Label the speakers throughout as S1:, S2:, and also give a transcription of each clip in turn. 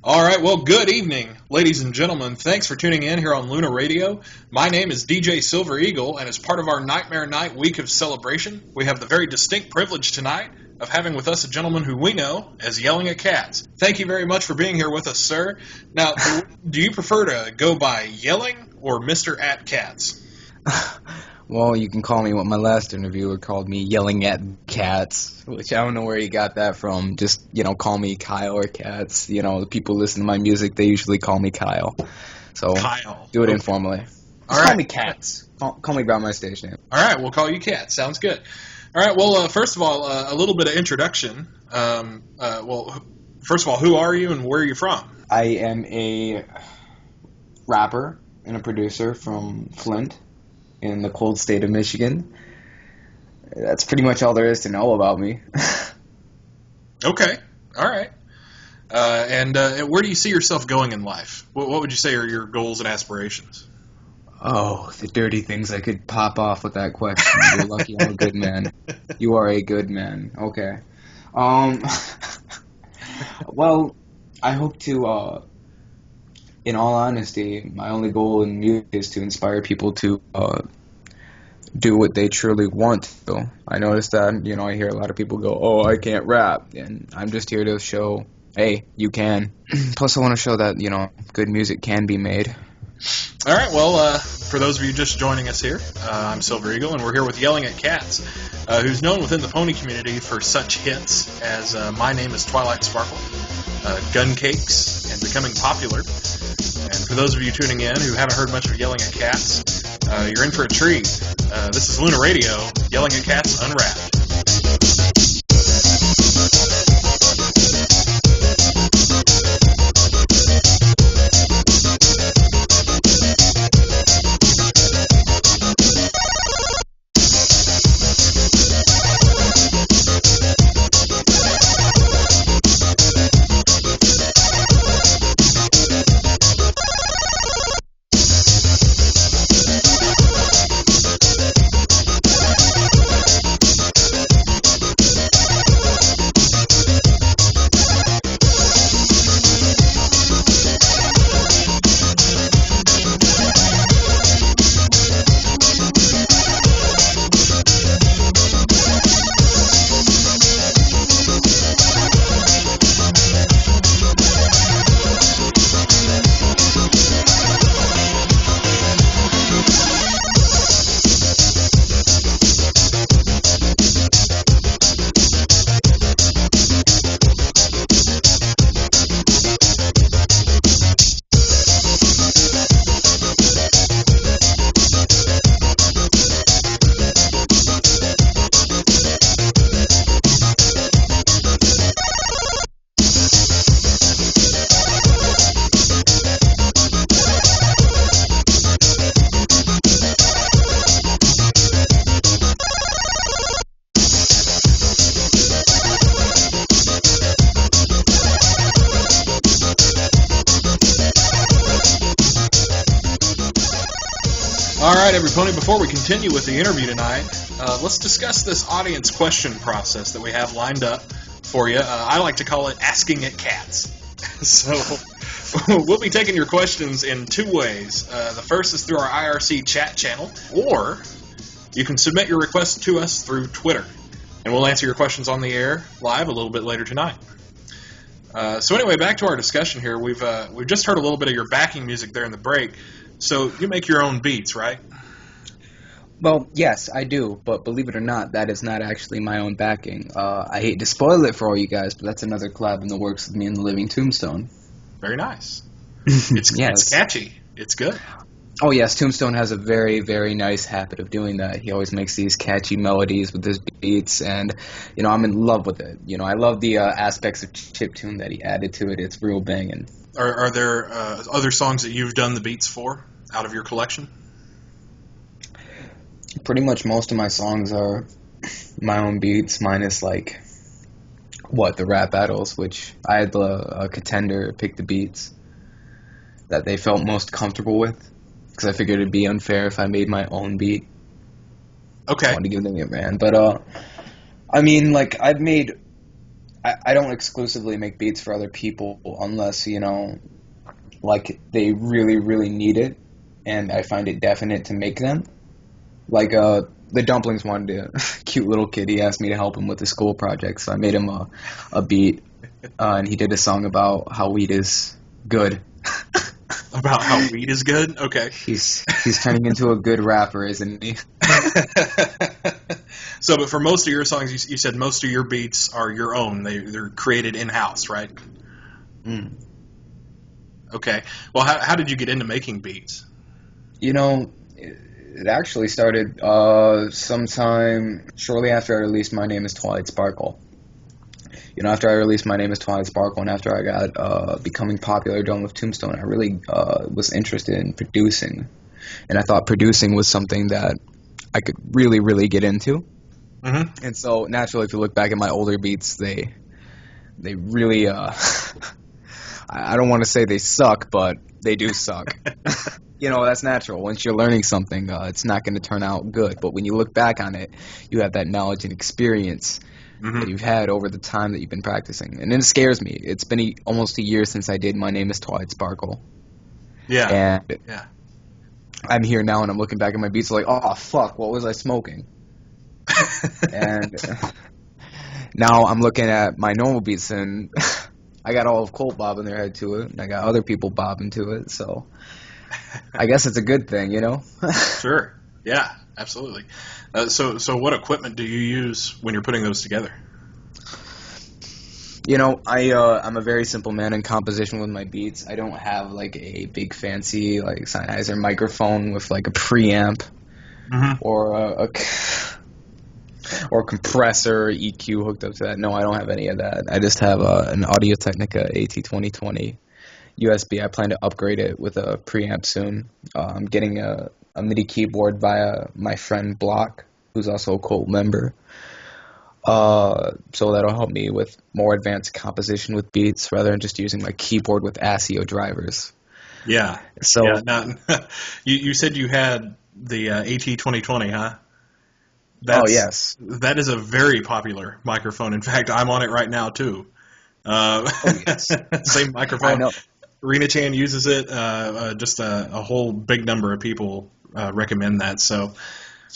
S1: All right, well, good evening, ladies and gentlemen. Thanks for tuning in here on Luna Radio. My name is DJ SilverEagle, and as part of our Nightmare Night week of celebration, we have the very distinct privilege tonight of having with us a gentleman who we know as Yelling at Cats. Thank you very much for being here with us, sir. Now, do you prefer to go by Yelling or Mr. at Cats?
S2: Well, you can call me what my last interviewer called me, Yelling at Cats, which I don't know where he got that from. Just, call me Kyle or Cats. The people listen to my music, they usually call me Kyle. So,
S1: Kyle.
S2: Do it informally. Just call me Cats. Call me by my stage name.
S1: All right, we'll call you Cats. Sounds good. All right, well, first of all, a little bit of introduction. First of all, who are you and where are you from?
S2: I am a rapper and a producer from Flint, in the cold state of Michigan. That's pretty much all there is to know about me.
S1: Okay, all right. And where do you see yourself going in life? What would you say are your goals and aspirations?
S2: Oh, the dirty things I could pop off with that question. You're lucky I'm a good man. You are a good man. Okay. Well, I hope to, in all honesty, my only goal in music is to inspire people to do what they truly want to. I notice that, I hear a lot of people go, oh, I can't rap. And I'm just here to show, hey, you can. Plus, I want to show that, good music can be made.
S1: All right, well, for those of you just joining us here, I'm SilverEagle, and we're here with Yelling at Cats, who's known within the pony community for such hits as My Name is Twilight Sparkle, Gun Cakes, and Becoming Popular. And for those of you tuning in who haven't heard much of Yelling at Cats, you're in for a treat. This is Luna Radio, Yelling at Cats Unwrapped. All right, everybody, before we continue with the interview tonight, let's discuss this audience question process that we have lined up for you. I like to call it Asking at Cats. So we'll be taking your questions in two ways. The first is through our IRC chat channel, or you can submit your request to us through Twitter, and we'll answer your questions on the air live a little bit later tonight. So anyway, back to our discussion here. We've just heard a little bit of your backing music there in the break. So you make your own beats, right?
S2: Well, yes, I do, but believe it or not, that is not actually my own backing. I hate to spoil it for all you guys, but that's another collab in the works with me and the Living Tombstone.
S1: Very nice. It's catchy. It's good.
S2: Oh, yes, Tombstone has a very, very nice habit of doing that. He always makes these catchy melodies with his beats, and, I'm in love with it. I love the aspects of chiptune that he added to it. It's real banging.
S1: Are there other songs that you've done the beats for out of your collection?
S2: Pretty much most of my songs are my own beats, minus, the rap battles, which I had the contender pick the beats that they felt most comfortable with, because I figured it'd be unfair if I made my own beat.
S1: Okay.
S2: I wanted to give them a man. But, I've made I don't exclusively make beats for other people unless, like they really, really need it and I find it definite to make them. Like, the Dumplings wanted a cute little kid. He asked me to help him with a school project, so I made him a beat, and he did a song about how weed is good.
S1: About how weed is good? Okay.
S2: He's turning into a good rapper, isn't he?
S1: So, but for most of your songs, you said most of your beats are your own. They're created in-house, right?
S2: Mm.
S1: Okay. Well, how did you get into making beats?
S2: It actually started sometime shortly after I released My Name is Twilight Sparkle. After I released My Name is Twilight Sparkle and after I got becoming popular done with Tombstone, I really was interested in producing. And I thought producing was something that I could really, really get into.
S1: Mm-hmm.
S2: And so, naturally, if you look back at my older beats, they really, I don't want to say they suck, but they do suck. That's natural. Once you're learning something, it's not going to turn out good. But when you look back on it, you have that knowledge and experience that you've had over the time that you've been practicing. And it scares me. It's been almost a year since I did My Name is Twilight Sparkle.
S1: Yeah.
S2: And
S1: yeah.
S2: I'm here now and I'm looking back at my beats like, oh, fuck, what was I smoking? And now I'm looking at my normal beats and I got all of Colt bobbing their head to it, and I got other people bobbing to it, so I guess it's a good thing,
S1: Sure. Yeah, absolutely. So what equipment do you use when you're putting those together?
S2: I'm a very simple man in composition with my beats. I don't have like a big fancy like Sennheiser microphone with like a preamp or or compressor or EQ hooked up to that. No, I don't have any of that. I just have an Audio-Technica AT2020 USB. I plan to upgrade it with a preamp soon. I'm getting a MIDI keyboard via my friend Block, who's also a Colt member. So that'll help me with more advanced composition with beats rather than just using my keyboard with ASIO drivers.
S1: Yeah.
S2: So
S1: yeah, you said you had the AT2020, huh?
S2: Yes.
S1: That is a very popular microphone. In fact, I'm on it right now too.
S2: Yes.
S1: Same microphone.
S2: I know.
S1: Rena Chan uses it. Just a whole big number of people recommend that. So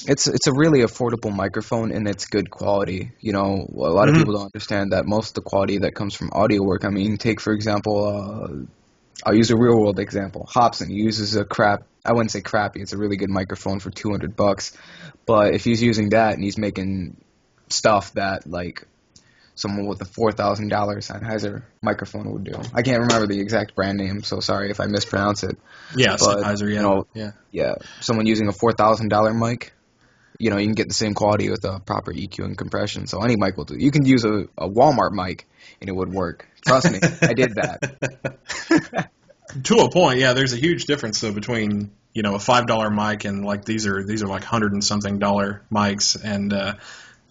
S2: it's a really affordable microphone and it's good quality. A lot of people don't understand that most of the quality that comes from audio work. I mean, take for example, I'll use a real world example. Hobson uses I wouldn't say crappy. It's a really good microphone for $200. But if he's using that and he's making stuff that like someone with a $4,000 Sennheiser microphone would do. I can't remember the exact brand name, so sorry if I mispronounce it.
S1: Yeah, Sennheiser,
S2: yeah. Someone using a $4,000 mic, you can get the same quality with a proper EQ and compression. So any mic will do. You can use a Walmart mic and it would work. Trust me, I did that.
S1: To a point, yeah. There's a huge difference though between a $5 mic and like these are like $100 and something mics,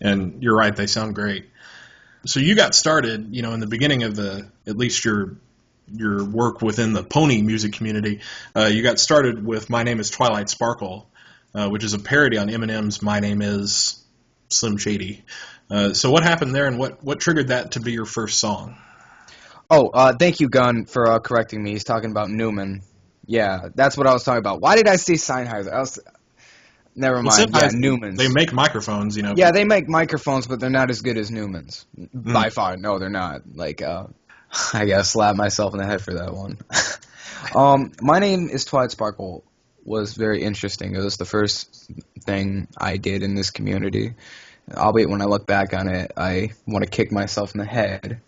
S1: and you're right, they sound great. So you got started, in the beginning of at least your work within the pony music community. You got started with My Name is Twilight Sparkle, which is a parody on Eminem's My Name is Slim Shady. So what happened there, and what triggered that to be your first song?
S2: Oh, thank you, Gunn, for correcting me. He's talking about Newman. Yeah, that's what I was talking about. Why did I say Sennheiser? Never mind. Yeah, Newman's.
S1: They make microphones,
S2: Yeah, they make microphones, but they're not as good as Newman's. By far, no, they're not. Like, I gotta slap myself in the head for that one. My Name is Twilight Sparkle was very interesting. It was the first thing I did in this community. Albeit when I look back on it, I want to kick myself in the head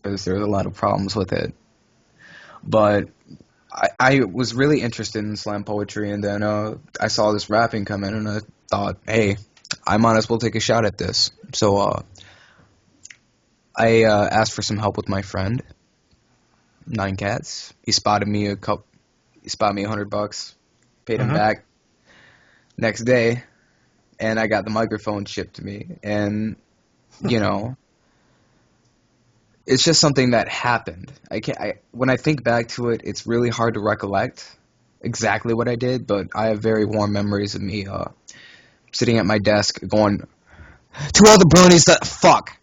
S2: because there's a lot of problems with it. But I was really interested in slam poetry, and then I saw this rapping come in, and I thought, hey, I might as well take a shot at this. So I asked for some help with my friend, Nine Cats. He spotted me $100, paid him back next day, and I got the microphone shipped to me. And it's just something that happened. When I think back to it, it's really hard to recollect exactly what I did, but I have very warm memories of me sitting at my desk going, to all the bronies that fuck.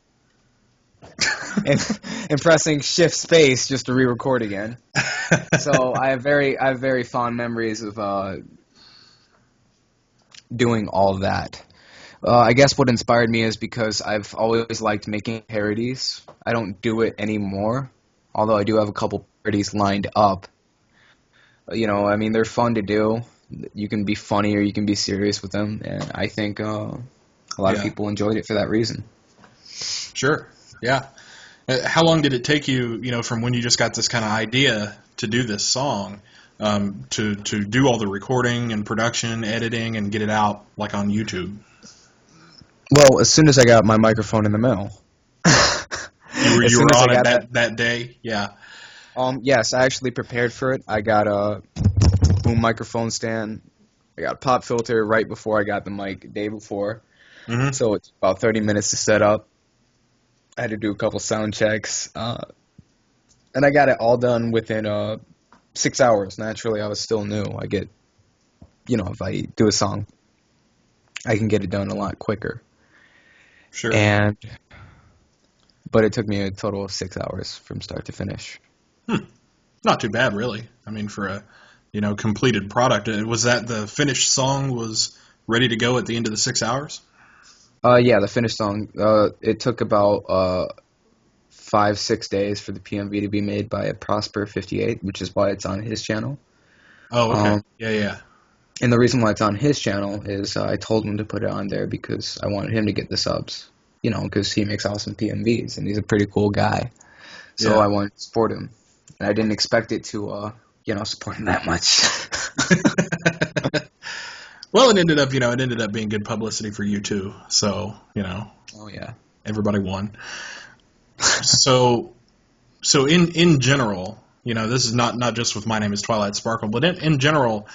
S2: and pressing shift space just to re-record again. So I have very fond memories of doing all that. I guess what inspired me is because I've always liked making parodies. I don't do it anymore, although I do have a couple parodies lined up. I mean, they're fun to do. You can be funny or you can be serious with them, and I think a lot of people enjoyed it for that reason.
S1: Sure. Yeah. How long did it take you, from when you just got this kind of idea to do this song, to do all the recording and production, editing, and get it out like on YouTube?
S2: Well, as soon as I got my microphone in the mail.
S1: You were on it that day? Yeah.
S2: Yes, I actually prepared for it. I got a boom microphone stand. I got a pop filter right before I got the mic, the day before.
S1: Mm-hmm.
S2: So it's about 30 minutes to set up. I had to do a couple sound checks. And I got it all done within 6 hours. Naturally, I was still new. I get, if I do a song, I can get it done a lot quicker.
S1: Sure.
S2: But it took me a total of 6 hours from start to finish.
S1: Not too bad, really. I mean, for a, completed product. Was that the finished song was ready to go at the end of the 6 hours?
S2: Yeah, the finished song. It took about 5-6 days for the PMV to be made by Prosper58, which is why it's on his channel.
S1: Oh, okay. Yeah.
S2: And the reason why it's on his channel is I told him to put it on there because I wanted him to get the subs. Because he makes awesome PMVs, and he's a pretty cool guy. So I wanted to support him. And I didn't expect it to, support him that much.
S1: Well, it ended up being good publicity for you too. So,
S2: Oh yeah.
S1: Everybody won. So in general, this is not just with My Name is Twilight Sparkle, but in general,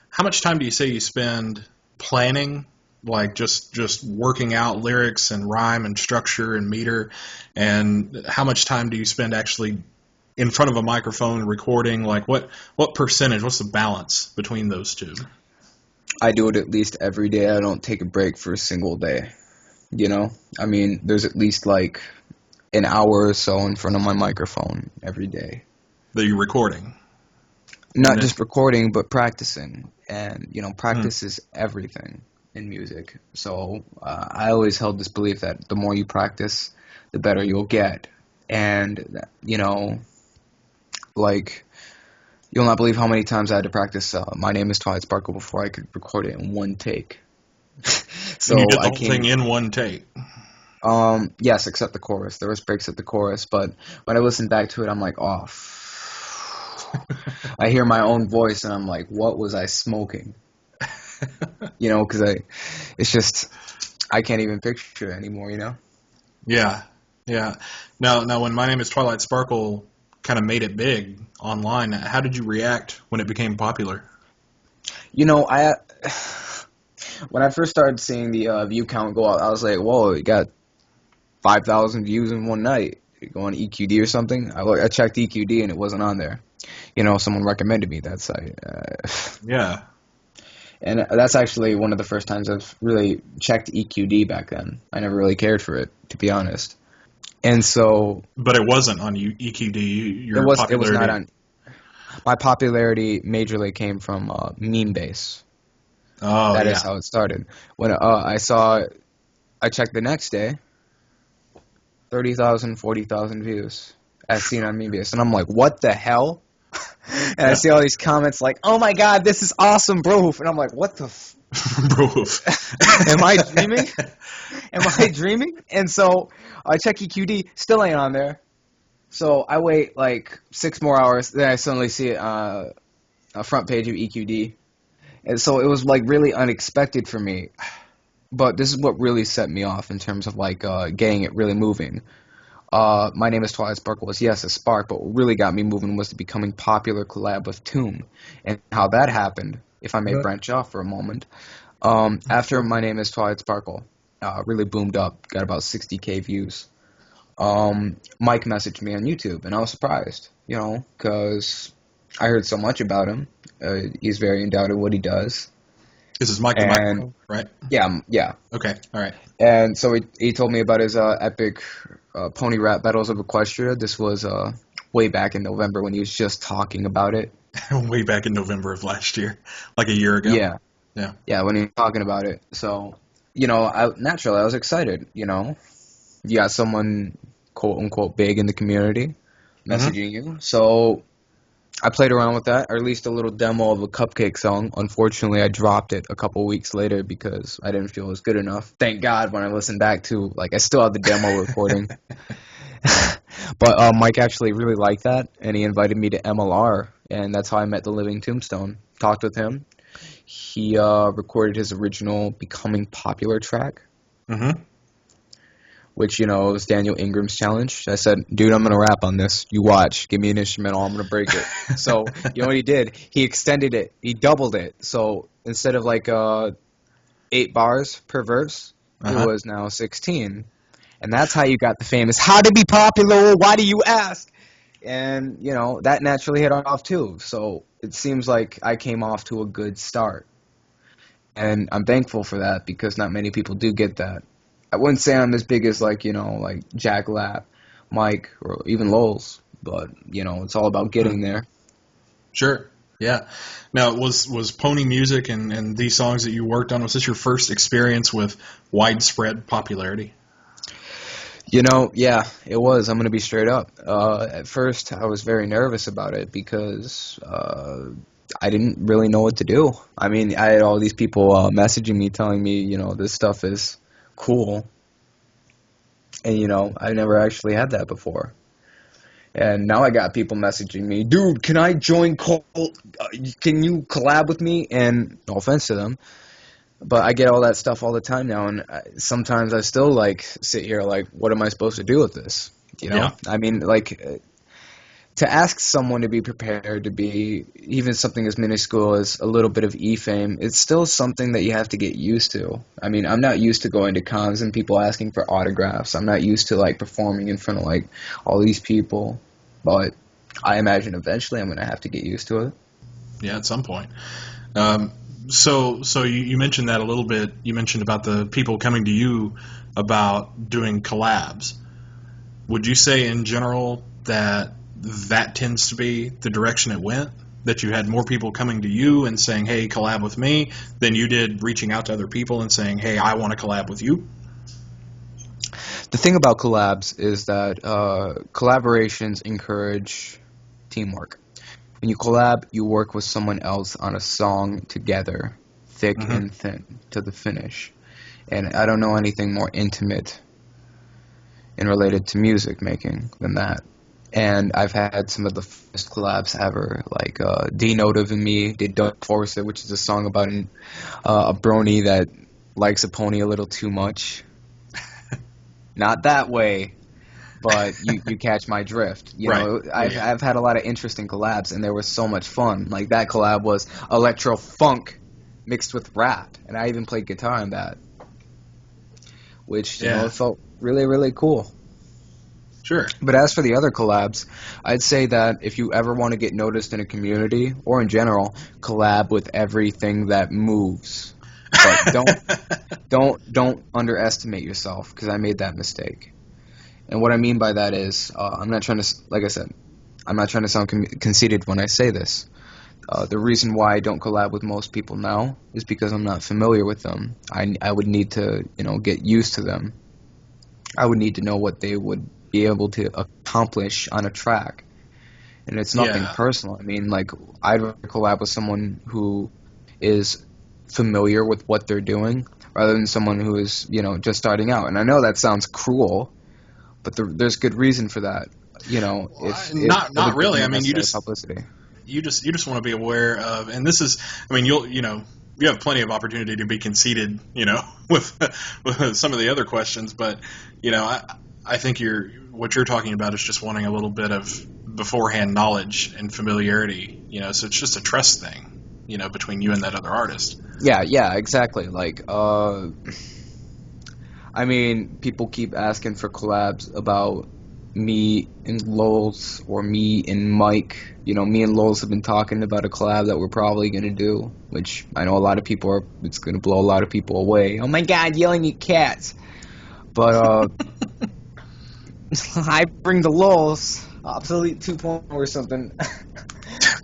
S1: how much time do you say you spend planning, like just working out lyrics and rhyme and structure and meter, and how much time do you spend actually in front of a microphone recording? Like what percentage, what's the balance between those two?
S2: I do it at least every day. I don't take a break for a single day. I mean, there's at least like an hour or so in front of my microphone every day.
S1: That you're recording?
S2: Not just recording, but practicing. And, practice is everything in music. So I always held this belief that the more you practice, the better you'll get. And, you'll not believe how many times I had to practice My Name is Twilight Sparkle before I could record it in one take.
S1: So you did the whole thing in one take?
S2: Yes, except the chorus. There was breaks at the chorus, but when I listened back to it, I'm like, oh. I hear my own voice, and I'm like, what was I smoking? Because it's just, I can't even picture it anymore,
S1: Yeah. Now, when My Name is Twilight Sparkle kind of made it big online, how did you react when it became popular?
S2: When I first started seeing the view count go up, I was like, whoa, it got 5,000 views in one night. You go on EQD or something. I checked EQD and it wasn't on there. Someone recommended me that site.
S1: Yeah.
S2: And that's actually one of the first times I've really checked EQD back then. I never really cared for it, to be honest. And so...
S1: But it wasn't on EQD.
S2: It was not on... My popularity majorly came from Memebase.
S1: Oh,
S2: That is how it started. When I checked the next day, 30,000, 40,000 views as seen on Memebase. And I'm like, what the hell? And I see all these comments like, oh my god, this is awesome, bro. And I'm like, what the
S1: bro.
S2: Am I dreaming? Am I dreaming? And so I check EQD, still ain't on there. So I wait like 6 more hours, then I suddenly see it a front page of EQD. And so it was like really unexpected for me. But this is what really set me off in terms of like getting it really moving. My Name is Twilight Sparkle was, yes, a spark, but what really got me moving was the becoming popular collab with Tomb. And how that happened, if I may branch off for a moment, after My Name is Twilight Sparkle really boomed up, got about 60K views, Mike messaged me on YouTube, and I was surprised, because I heard so much about him. He's very endowed at what he does.
S1: This is Mike the Microphone, right?
S2: Yeah.
S1: Okay, all right.
S2: And so he told me about his epic Pony Rap Battles of Equestria. This was way back in November when he was just talking about it.
S1: Way back in November of last year, like a year ago.
S2: Yeah.
S1: Yeah.
S2: Yeah, when he was talking about it. So, naturally, I was excited, You got someone, quote-unquote, big in the community messaging you. So I played around with that. I released a little demo of a Cupcake song. Unfortunately, I dropped it a couple weeks later because I didn't feel it was good enough. Thank God when I listened back to, I still have the demo recording. But Mike actually really liked that, and he invited me to MLR, and that's how I met the Living Tombstone. Talked with him. He recorded his original Becoming Popular track, which, was Daniel Ingram's challenge. I said, dude, I'm going to rap on this. You watch. Give me an instrumental. I'm going to break it. So, you know what he did? He extended it. He doubled it. So, instead of 8 bars per verse, it was now 16. And that's how you got the famous, how to be popular, why do you ask? And, that naturally hit off too. So it seems like I came off to a good start. And I'm thankful for that because not many people do get that. I wouldn't say I'm as big as Jack Lapp, Mike, or even Lowell's, but, it's all about getting there.
S1: Sure. Yeah. Now, was Pony Music and these songs that you worked on, was this your first experience with widespread popularity?
S2: Yeah, it was. I'm going to be straight up. At first, I was very nervous about it because I didn't really know what to do. I mean, I had all these people messaging me, telling me, this stuff is cool. And, I never actually had that before. And now I got people messaging me, dude, can I join Cult? Can you collab with me? And no offense to them, but I get all that stuff all the time now, and sometimes I still sit here what am I supposed to do with this?
S1: Yeah.
S2: I mean, to ask someone to be prepared to be even something as minuscule as a little bit of e-fame, it's still something that you have to get used to. I mean, I'm not used to going to cons and people asking for autographs. I'm not used to performing in front of all these people, but I imagine eventually I'm going to have to get used to it.
S1: Yeah, at some point. So you mentioned that a little bit. You mentioned about the people coming to you about doing collabs. Would you say in general that tends to be the direction it went? That you had more people coming to you and saying, hey, collab with me, than you did reaching out to other people and saying, hey, I want to collab with you?
S2: The thing about collabs is that collaborations encourage teamwork. When you collab, you work with someone else on a song together, thick and thin, to the finish. And I don't know anything more intimate and related to music making than that. And I've had some of the first collabs ever, D-Notive and me did Don't Force It, which is a song about a brony that likes a pony a little too much. Not that way. But you catch my drift. I've had a lot of interesting collabs, and they were so much fun. That collab was electro funk mixed with rap, and I even played guitar on that, which felt really, really cool.
S1: Sure.
S2: But as for the other collabs, I'd say that if you ever want to get noticed in a community, or in general, collab with everything that moves. But don't underestimate yourself, because I made that mistake. And what I mean by that is, I'm not trying to, like I said, I'm not trying to sound conceited when I say this. The reason why I don't collab with most people now is because I'm not familiar with them. I would need to, get used to them. I would need to know what they would be able to accomplish on a track. And it's nothing personal. I mean, I'd rather collab with someone who is familiar with what they're doing rather than someone who is, just starting out. And I know that sounds cruel, but there's good reason for that,
S1: Not really. I mean, you just
S2: publicity.
S1: You just want to be aware of, and this is, I mean, you have plenty of opportunity to be conceited, with some of the other questions, but I think what you're talking about is just wanting a little bit of beforehand knowledge and familiarity, so it's just a trust thing, between you and that other artist.
S2: Yeah, exactly. I mean, people keep asking for collabs about me and Lowell's or me and Mike. Me and Lowell's have been talking about a collab that we're probably going to do, which I know a lot of people it's going to blow a lot of people away. Oh my God, yelling at cats. But, I bring the lulz, obsolete 2.0 or something.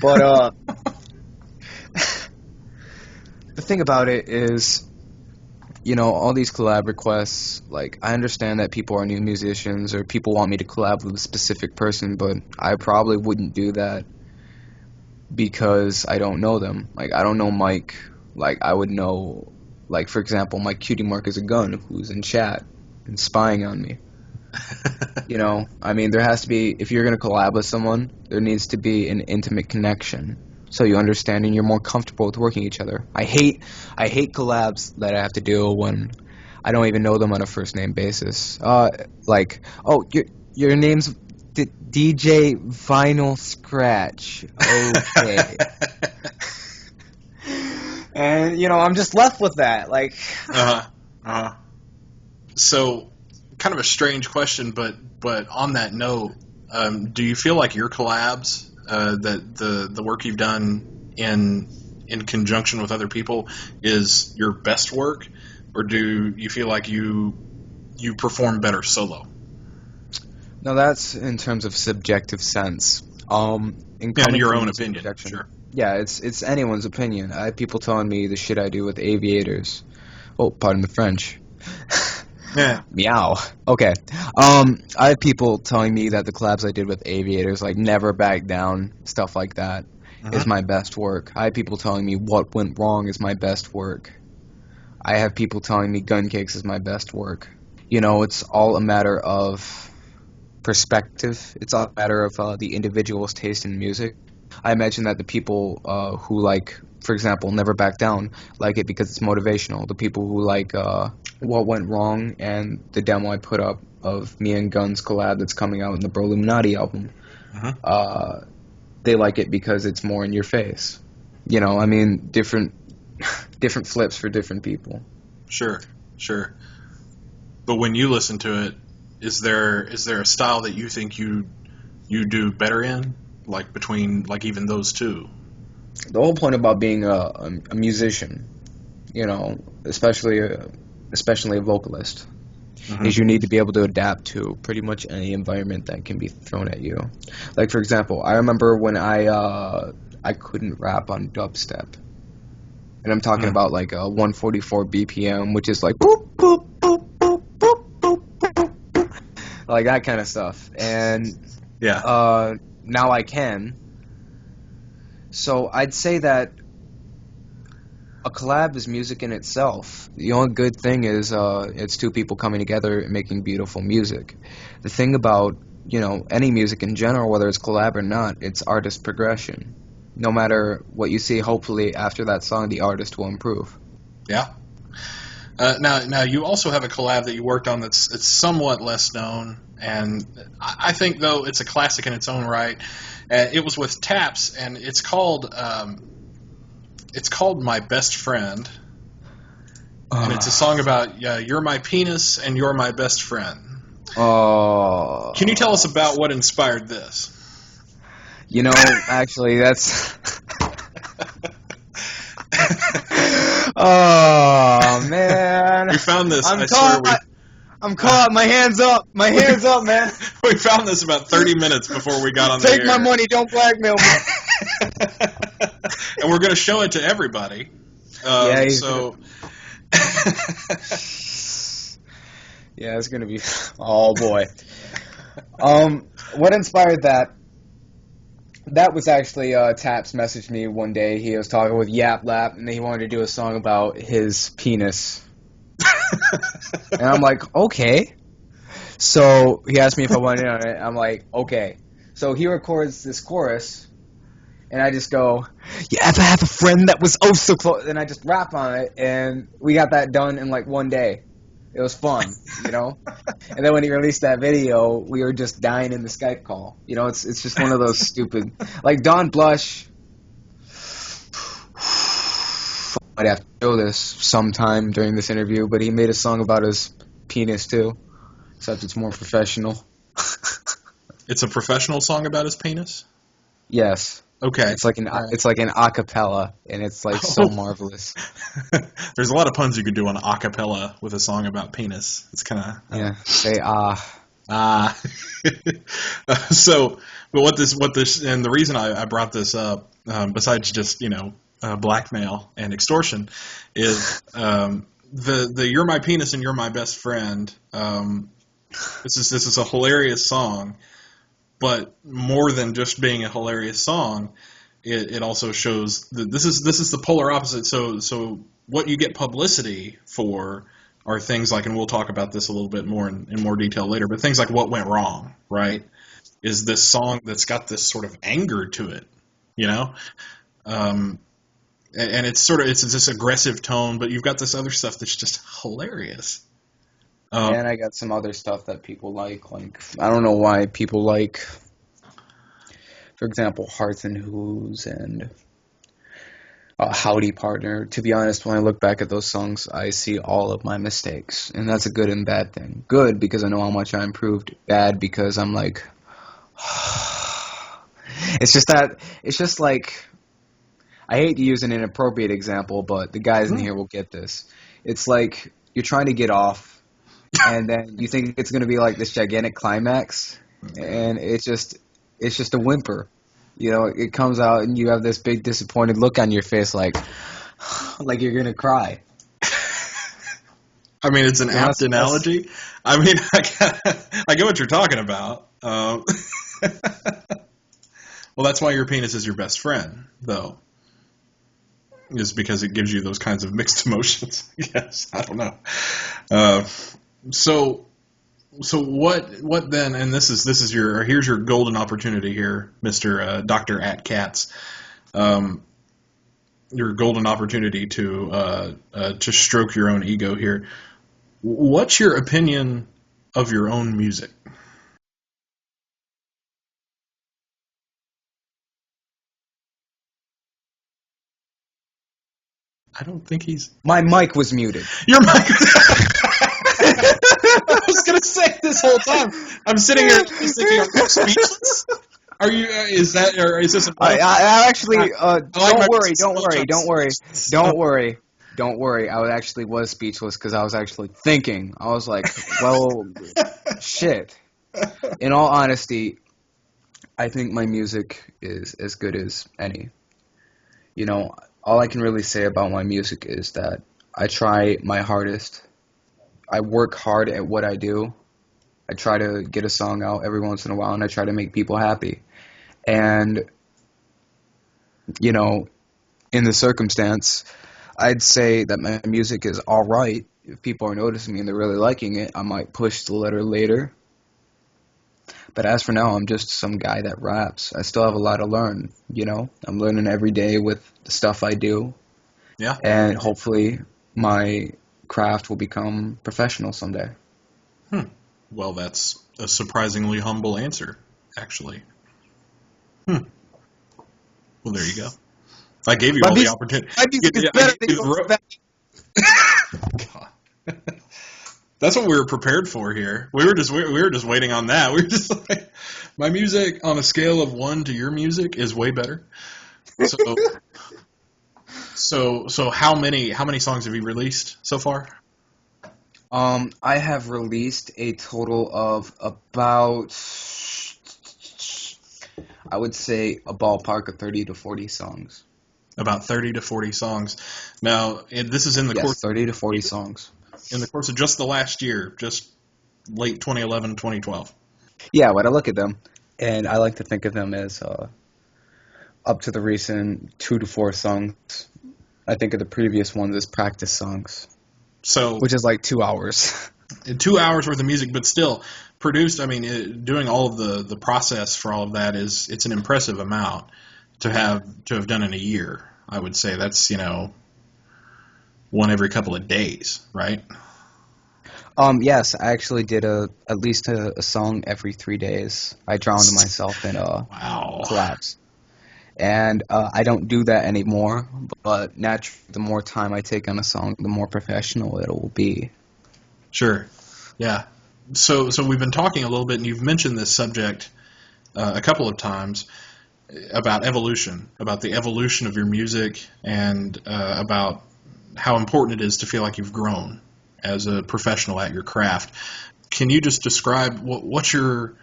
S2: But the thing about it is, all these collab requests, like, I understand that people are new musicians or people want me to collab with a specific person, but I probably wouldn't do that because I don't know them. Like, I don't know Mike. Like, I would know, like, for example, Mike Cutie Mark is a gun who's in chat and spying on me. I mean, there has to be, if you're going to collab with someone, there needs to be an intimate connection. So you understand and you're more comfortable with working each other. I hate collabs that I have to do when I don't even know them on a first name basis. Like, oh, your name's DJ Vinyl Scratch. Okay. And I'm just left with that. Like,
S1: So, kind of a strange question, but on that note, do you feel like your collabs, that the work you've done in conjunction with other people, is your best work, or do you feel like you perform better solo?
S2: No, that's in terms of subjective sense.
S1: In your own opinion, sure.
S2: Yeah, it's anyone's opinion. I have people telling me the shit I do with aviators. Oh, pardon the French.
S1: Yeah.
S2: Meow. Okay. I have people telling me that the collabs I did with aviators, like Never Back Down, stuff like that, is my best work. I have people telling me What Went Wrong is my best work. I have people telling me Gun Cakes is my best work. It's all a matter of perspective. It's all a matter of the individual's taste in music. I imagine that the people who like, for example, Never Back Down, like it because it's motivational. The people who like What Went Wrong and the demo I put up of me and Guns collab that's coming out in the Broluminati album, they like it because it's more in your face. I mean, different flips for different people.
S1: Sure. But when you listen to it, is there a style that you think you do better in, like between like even those two?
S2: The whole point about being a musician, especially a vocalist, is you need to be able to adapt to pretty much any environment that can be thrown at you. Like, for example, I remember when I couldn't rap on dubstep, and I'm talking about like a 144 BPM, which is like boop boop boop boop boop boop boop, like that kind of stuff. And now I can. So I'd say that a collab is music in itself. The only good thing is it's two people coming together and making beautiful music. The thing about, any music in general, whether it's collab or not, it's artist progression. No matter what you see, hopefully after that song, the artist will improve.
S1: Yeah. Now you also have a collab that you worked on it's somewhat less known, and I think, though, it's a classic in its own right. It was with Taps, and it's called My Best Friend, and it's a song about you're my penis and you're my best friend. Can you tell us about what inspired this?
S2: Actually, that's... Oh, man.
S1: We found this,
S2: I'm caught. My hands up, man.
S1: We found this about 30 minutes before we got on the air.
S2: Take my money, don't blackmail me.
S1: And we're going to show it to everybody.
S2: Yeah, it's going to be... Oh, boy. What inspired that? That was actually Taps messaged me one day. He was talking with Yap Lap, and he wanted to do a song about his penis. And I'm like, okay. So he asked me if I wanted in on it. I'm like, okay. So he records this chorus, and I just go, you ever have a friend that was oh so close? And I just rap on it, and we got that done in like one day. It was fun, And then when he released that video, we were just dying in the Skype call. It's just one of those stupid... Like, Don Blush... I'd have to show this sometime during this interview, but he made a song about his penis, too. Except it's more professional.
S1: It's a professional song about his penis?
S2: Yes.
S1: Okay.
S2: It's like an acapella, and it's like so marvelous.
S1: There's a lot of puns you could do on acapella with a song about penis. It's kind of
S2: say
S1: Uh, so, but what this, and the reason I brought this up, besides just, blackmail and extortion, is the "You're My Penis and You're My Best Friend." This is a hilarious song, but more than just being a hilarious song, it also shows that this is the polar opposite. So what you get publicity for are things like, and we'll talk about this a little bit more in more detail later, but things like What Went Wrong, right? Is this song that's got this sort of anger to it, you know? And it's this aggressive tone, but you've got this other stuff that's just hilarious.
S2: And I got some other stuff that people like I don't know why people like, for example, Hearts and Who's and Howdy Partner. To be honest, when I look back at those songs, I see all of my mistakes, and that's a good and bad thing. Good because I know how much I improved. Bad because I'm like, it's just like, I hate to use an inappropriate example, but the guys in here will get this. It's like you're trying to get off, and then you think it's going to be like this gigantic climax, and it's just a whimper. It comes out, and you have this big disappointed look on your face, like you're going to cry.
S1: I mean, it's an apt analogy. I mean, I get what you're talking about. Well, that's why your penis is your best friend, though. Is because it gives you those kinds of mixed emotions. Yes, I don't know. So what then? And here's your golden opportunity here, Mr. Dr. at Katz. Your golden opportunity to stroke your own ego here. What's your opinion of your own music? I don't think he's...
S2: My mic was muted.
S1: Your mic... I was going to say this whole time. I'm sitting here just thinking, are you speechless? Are you... is that... or is this...
S2: I actually... Don't worry. I actually was speechless because I was actually thinking. I was like, well, shit. In all honesty, I think my music is as good as any. All I can really say about my music is that I try my hardest. I work hard at what I do. I try to get a song out every once in a while, and I try to make people happy. And, in the circumstance, I'd say that my music is all right. If people are noticing me and they're really liking it, I might push the letter later. But as for now, I'm just some guy that raps. I still have a lot to learn, I'm learning every day with the stuff I do.
S1: Yeah.
S2: And hopefully my craft will become professional someday.
S1: Well, that's a surprisingly humble answer, actually. Well, there you go. I gave you all the opportunity. God. That's what we were prepared for here. We were just waiting on that. We were just like, my music on a scale of 1 to your music is way better. So how many songs have you released so far?
S2: I have released a total of about, I would say, a ballpark of 30 to 40 songs.
S1: About 30 to 40 songs. Now, this is in the course
S2: 30 to 40 songs.
S1: In the course of just the last year, just late 2011, 2012.
S2: Yeah, when I look at them, and I like to think of them as up to the recent 2 to 4 songs. I think of the previous ones as practice songs. Which is like 2 hours.
S1: 2 hours worth of music, but still produced. I mean, doing all of the process for all of that it's an impressive amount to have done in a year. I would say that's one every couple of days, right?
S2: Yes, I actually did at least a song every 3 days. I drowned myself in collapse. And I don't do that anymore, but naturally, the more time I take on a song, the more professional it will be.
S1: Sure. Yeah. So we've been talking a little bit, and you've mentioned this subject a couple of times about evolution, about the evolution of your music, and about how important it is to feel like you've grown as a professional at your craft. can you just describe what's your,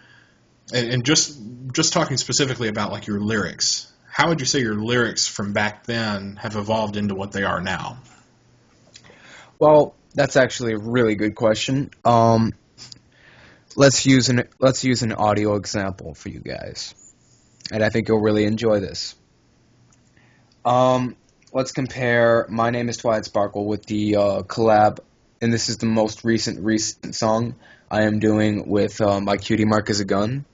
S1: and just talking specifically about like your lyrics, how would you say your lyrics from back then have evolved into what they are now?
S2: Well, that's actually a really good question. Let's use an audio example for you guys, and I think you'll really enjoy this. Let's compare "My Name Is Twilight Sparkle" with the collab, and this is the most recent song I am doing with my cutie Mark is a gun.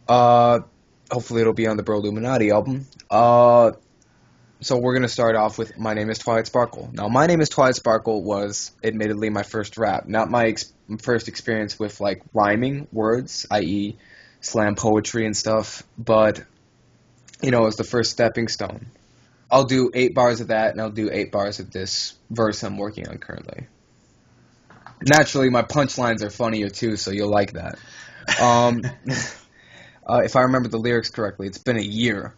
S2: Hopefully it'll be on the Bro Illuminati album. So we're going to start off with My Name Is Twilight Sparkle. Now, My Name Is Twilight Sparkle was admittedly my first rap, not my first experience with, like, rhyming words, i.e. slam poetry and stuff, but, you know, it was the first stepping stone. I'll do 8 bars of that, and I'll do 8 bars of this verse I'm working on currently. Naturally, my punchlines are funnier, too, so you'll like that. If I remember the lyrics correctly, it's been a year.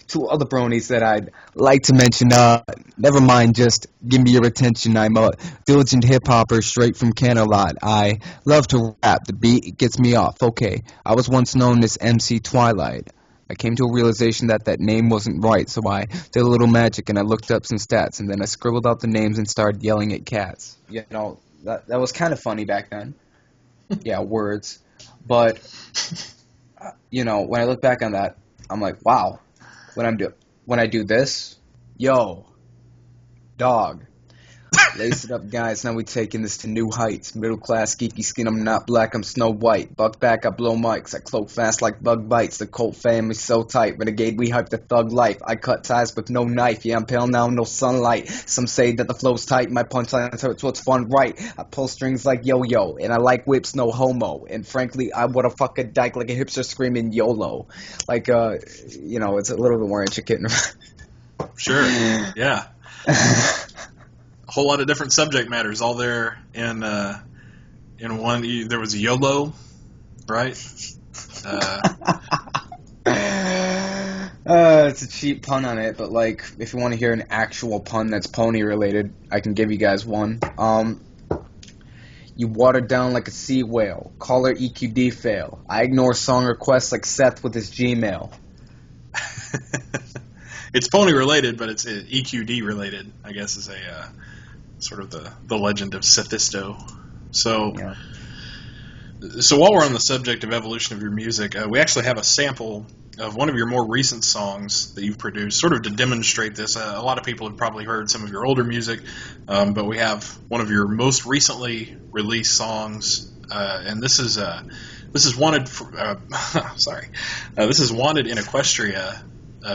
S2: 2 other bronies that I'd like to mention, never mind, just give me your attention. I'm a diligent hip-hopper straight from Canterlot. I love to rap, the beat gets me off. Okay, I was once known as MC Twilight. I came to a realization that name wasn't right, so I did a little magic and I looked up some stats, and then I scribbled out the names and started yelling at cats. You know, that was kind of funny back then. Yeah, words. But, you know, when I look back on that, I'm like, wow. When I do this, yo, dog, lace it up, guys. Now we taking this to new heights. Middle class, geeky skin. I'm not black. I'm Snow White. Buck back. I blow mics. I cloak fast like bug bites. The Colt family's so tight. Renegade, we hype the thug life. I cut ties with no knife. Yeah, I'm pale now, no sunlight. Some say that the flow's tight. My punchlines hurts. What's fun, right? I pull strings like yo-yo, and I like whips, no homo. And frankly, I wanna fuck a dyke like a hipster screaming YOLO. Like, you know, it's a little bit more intricate.
S1: Sure. Yeah. A whole lot of different subject matters all there in one. There was YOLO, right?
S2: It's a cheap pun on it, but like, if you want to hear an actual pun that's pony related, I can give you guys one. You watered down like a sea whale. Caller EQD fail. I ignore song requests like Seth with his Gmail.
S1: It's pony related, but it's EQD related, I guess, is a sort of the legend of Sethisto. So,
S2: Yeah.
S1: So while we're on the subject of evolution of your music, we actually have a sample of one of your more recent songs that you've produced, sort of to demonstrate this. A lot of people have probably heard some of your older music, but we have one of your most recently released songs, and this is Wanted. This is Wanted in Equestria,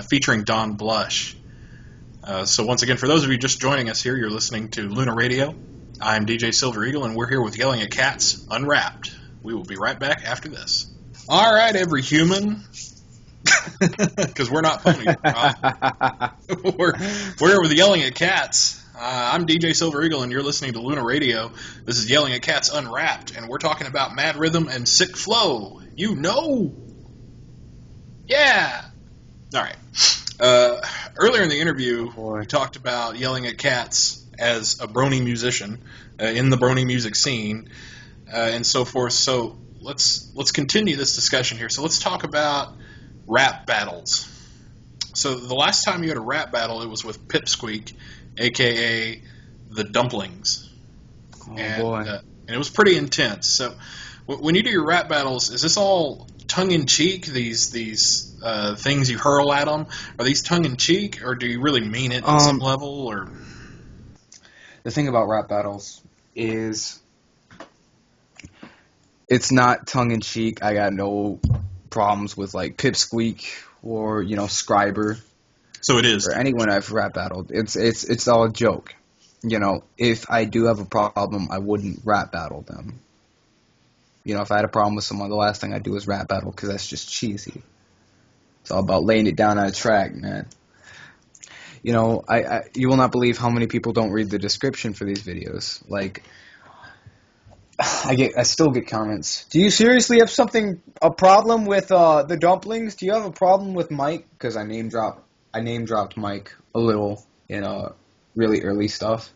S1: featuring Don Blush. So once again, for those of you just joining us here, you're listening to Luna Radio. I'm DJ SilverEagle, and we're here with Yelling at Cats, Unwrapped. We will be right back after this. All right, every human, because we're not ponies. we're here with Yelling at Cats. I'm DJ SilverEagle, and you're listening to Luna Radio. This is Yelling at Cats Unwrapped, and we're talking about mad rhythm and sick flow. You know. Yeah. All right. Earlier in the interview, we talked about Yelling at Cats as a brony musician in the brony music scene and so forth. So let's continue this discussion here. So let's talk about rap battles. So the last time you had a rap battle, it was with Pipsqueak, a.k.a. the Dumplings.
S2: Oh,
S1: and,
S2: boy.
S1: And it was pretty intense. So when you do your rap battles, is this all tongue-in-cheek, these things you hurl at them? Are these tongue-in-cheek, or do you really mean it at some level? Or
S2: the thing about rap battles is it's not tongue-in-cheek. I got no problems with, like, Pipsqueak or, you know, Scriber.
S1: So it is.
S2: Or anyone I've rap battled. It's all a joke. You know, if I do have a problem, I wouldn't rap battle them. You know, if I had a problem with someone, the last thing I'd do is rap battle, because that's just cheesy. It's all about laying it down on a track, man. You know, you will not believe how many people don't read the description for these videos. Like, I still get comments. Do you seriously have a problem with the Dumplings? Do you have a problem with Mike? Because I name dropped Mike a little in really early stuff.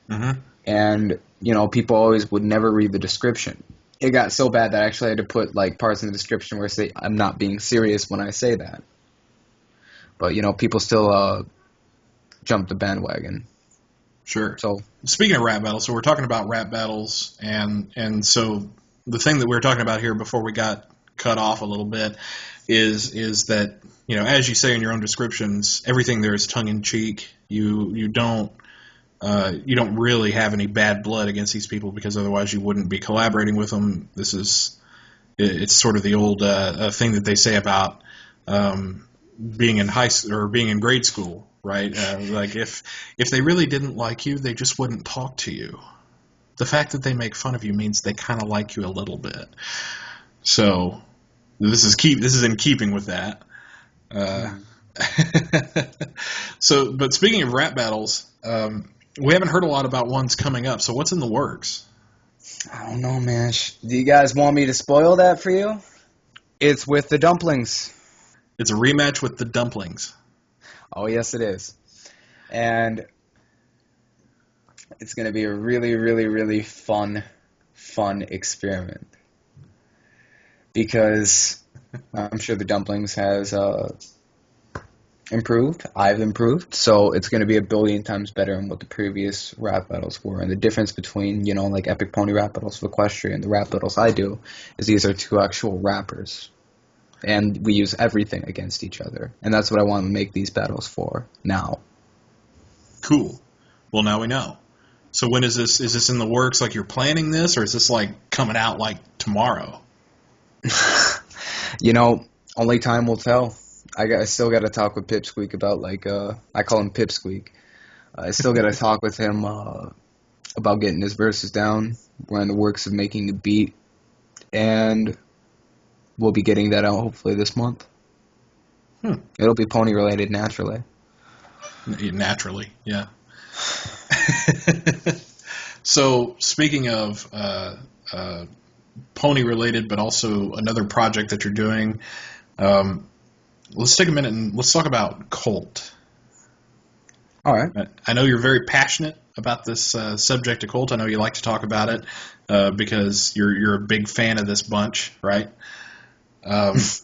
S1: Mm-hmm.
S2: And people always would never read the description. It got so bad that I actually had to put like parts in the description where I say I'm not being serious when I say that. But people still jump the bandwagon.
S1: Sure.
S2: So
S1: speaking of rap battles, so we're talking about rap battles, and so the thing that we were talking about here before we got cut off a little bit is that as you say in your own descriptions, everything there is tongue in cheek. You don't really have any bad blood against these people because otherwise you wouldn't be collaborating with them. It's sort of the old thing that they say about being in being in grade school, right? Like if they really didn't like you, they just wouldn't talk to you. The fact that they make fun of you means they kind of like you a little bit. So this is in keeping with that. So, but speaking of rap battles, we haven't heard a lot about ones coming up. So what's in the works?
S2: I don't know, man. Do you guys want me to spoil that for you? It's with the dumplings.
S1: It's a rematch with the dumplings.
S2: Oh, yes, it is. And it's going to be a really, really, really fun experiment. Because I'm sure the dumplings has improved. I've improved. So it's going to be a billion times better than what the previous rap battles were. And the difference between, like Epic Pony rap battles of Equestria and the rap battles I do is these are two actual rappers. And we use everything against each other. And that's what I want to make these battles for now.
S1: Cool. Well, now we know. So when is this? Is this in the works? Like you're planning this, or is this like coming out like tomorrow?
S2: Only time will tell. I still got to talk with Pipsqueak about I call him Pipsqueak. I still got to talk with him about getting his verses down. We're in the works of making the beat, and we'll be getting that out hopefully this month. It'll be pony related naturally.
S1: Naturally, yeah. So speaking of pony related, but also another project that you're doing, let's take a minute and let's talk about Colt.
S2: All right.
S1: I know you're very passionate about this subject of Colt. I know you like to talk about it because you're a big fan of this bunch, right? There's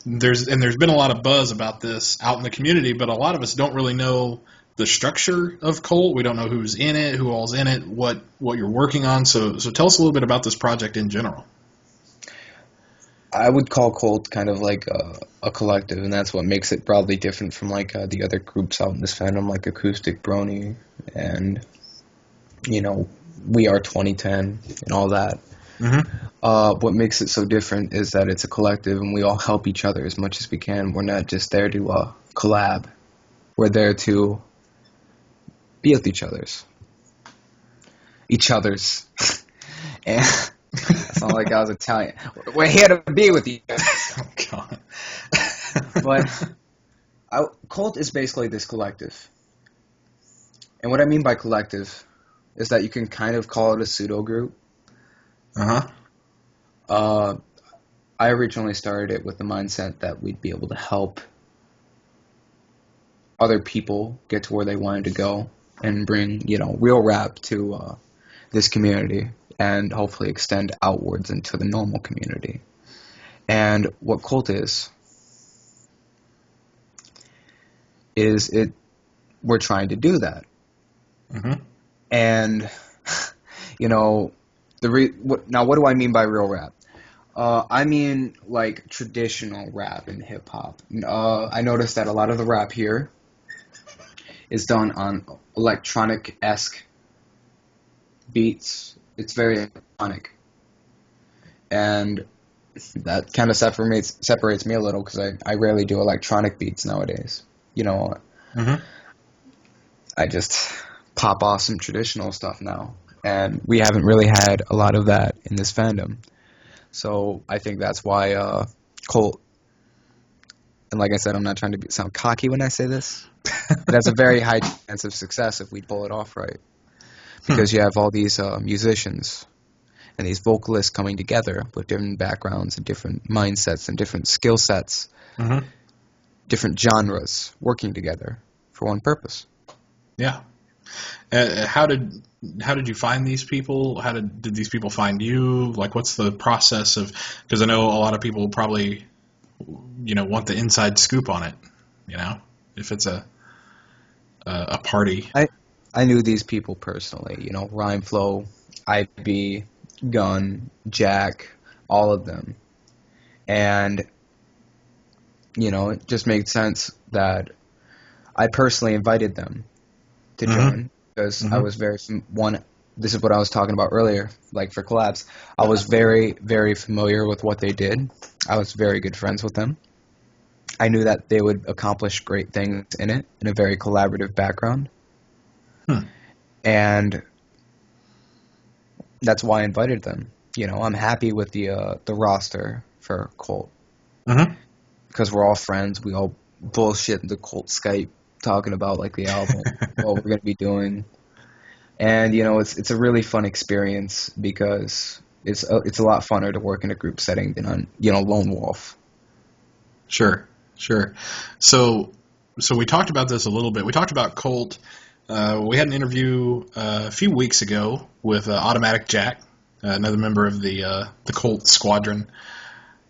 S1: been a lot of buzz about this out in the community, but a lot of us don't really know the structure of Colt. We don't know who's in it, who all's in it, what you're working on. So tell us a little bit about this project in general.
S2: I would call Colt kind of like a collective, and that's what makes it broadly different from the other groups out in this fandom, like Acoustic, Brony, and We Are 2010 and all that. Mm-hmm. What makes it so different is that it's a collective, and we all help each other as much as we can. We're not just there to collab. We're there to be with each other's. And I sound like I was Italian. We're here to be with you.
S1: Oh, God.
S2: But Colt is basically this collective. And what I mean by collective is that you can kind of call it a pseudo-group. I originally started it with the mindset that we'd be able to help other people get to where they wanted to go and bring, real rap to this community and hopefully extend outwards into the normal community. And what Colt is we're trying to do that. Mm-hmm. And, now what do I mean by real rap? I mean like traditional rap and hip hop. I noticed that a lot of the rap here is done on electronic-esque beats. It's very electronic. And that kind of separates me a little because I rarely do electronic beats nowadays. Mm-hmm. I just pop off some traditional stuff now. And we haven't really had a lot of that in this fandom. So I think that's why Colt, and like I said, I'm not trying to sound cocky when I say this, it has a very high chance of success if we pull it off right. Because you have all these musicians and these vocalists coming together with different backgrounds and different mindsets and different skill sets, different genres working together for one purpose.
S1: Yeah. How did you find these people? How did these people find you? Like, what's the process of? Because I know a lot of people probably, want the inside scoop on it. If it's a party.
S2: I knew these people personally. Rhyme Flow, IB, Gun, Jack, all of them, and it just made sense that I personally invited them to join because I was this is what I was talking about earlier, like for collabs. I was very, very familiar with what they did. I was very good friends with them. I knew that they would accomplish great things in it, in a very collaborative background. And that's why I invited them. I'm happy with the roster for Colt. Because we're all friends. We all bullshit in the Colt Skype talking about like the album, what we're going to be doing. And, it's a really fun experience because it's a lot funner to work in a group setting than on, lone wolf.
S1: Sure. So we talked about this a little bit. We talked about Colt. We had an interview a few weeks ago with Automatic Jack, another member of the Colt Squadron,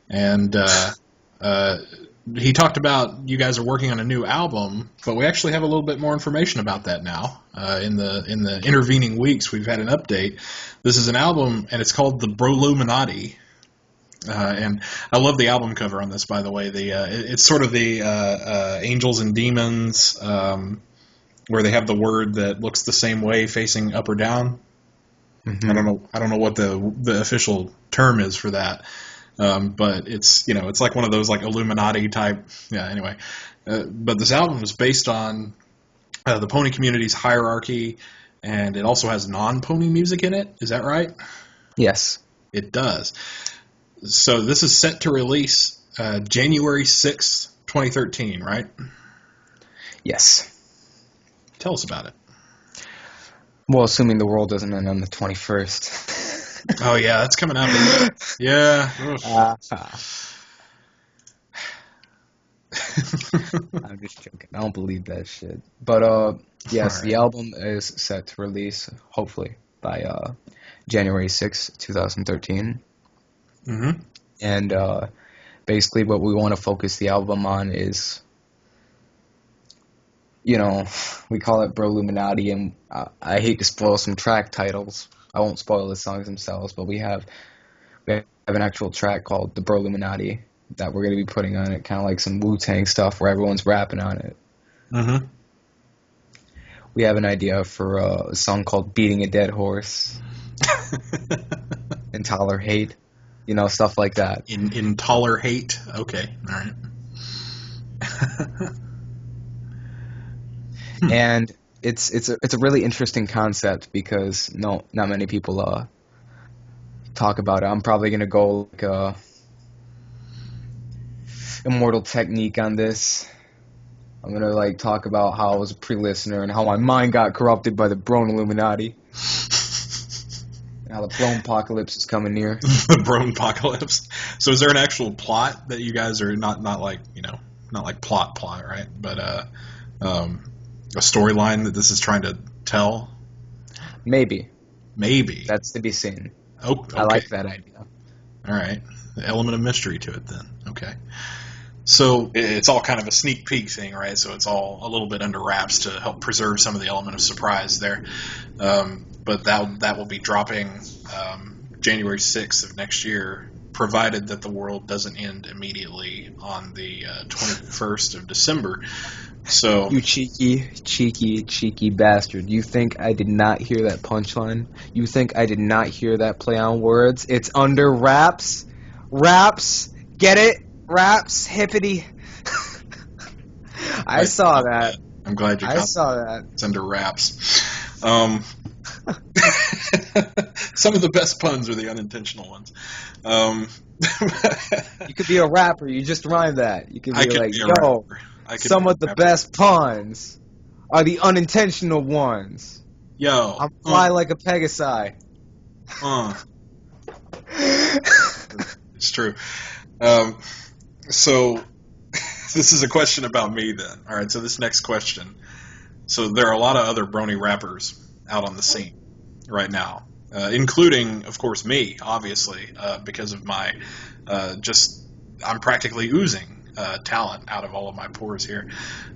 S1: and he talked about you guys are working on a new album, but we actually have a little bit more information about that now. In the intervening weeks, we've had an update. This is an album, and it's called the Broluminati. And I love the album cover on this, by the way. It's sort of the Angels and Demons, where they have the word that looks the same way facing up or down. I don't know what the official term is for that. But it's like one of those like Illuminati type. Yeah. Anyway, but this album is based on the pony community's hierarchy, and it also has non-pony music in it. Is that right?
S2: Yes,
S1: it does. So this is set to release January 6th, 2013, right?
S2: Yes.
S1: Tell us about it.
S2: Well, assuming the world doesn't end on the 21st.
S1: Oh, yeah, that's coming up. Yeah.
S2: I'm just joking. I don't believe that shit. But, yes, right. The album is set to release, hopefully, by January 6th, 2013. And basically what we want to focus the album on is, we call it Broluminati, and I hate to spoil some track titles. I won't spoil the songs themselves, but we have an actual track called the Broluminati that we're going to be putting on it, kind of like some Wu-Tang stuff where everyone's rapping on it. We have an idea for a song called Beating a Dead Horse. Intoler Hate. Stuff like that.
S1: Intoler Hate? Okay, all right.
S2: And it's a really interesting concept because not many people talk about it. I'm probably gonna go like a Immortal Technique on this. I'm gonna talk about how I was a pre-listener and how my mind got corrupted by the Brone Illuminati. Now the Brone Apocalypse is coming near.
S1: The Brone Apocalypse. So is there an actual plot that you guys are not like not like plot, right? But a storyline that this is trying to tell?
S2: Maybe.
S1: That's
S2: to be seen.
S1: Oh, okay.
S2: I like that idea.
S1: All right. The element of mystery to it then. Okay. So it's all kind of a sneak peek thing, right? So it's all a little bit under wraps to help preserve some of the element of surprise there. But that will be dropping January 6th of next year, provided that the world doesn't end immediately on the 21st of December. So
S2: you cheeky bastard. You think I did not hear that punchline? You think I did not hear that play on words? It's under wraps. Wraps. Get it? Wraps. Hippity. I saw that.
S1: I'm glad you
S2: saw that.
S1: It's under wraps. Some of the best puns are the unintentional ones.
S2: You could be a rapper. You just rhyme that. You could be yo, some of the best puns are the unintentional ones.
S1: Yo.
S2: I'm fly like a Pegasi.
S1: It's true. So this is a question about me then. All right, so this next question. So there are a lot of other brony rappers out on the scene right now, including, of course, me, obviously, because of my I'm practically oozing talent out of all of my pores here.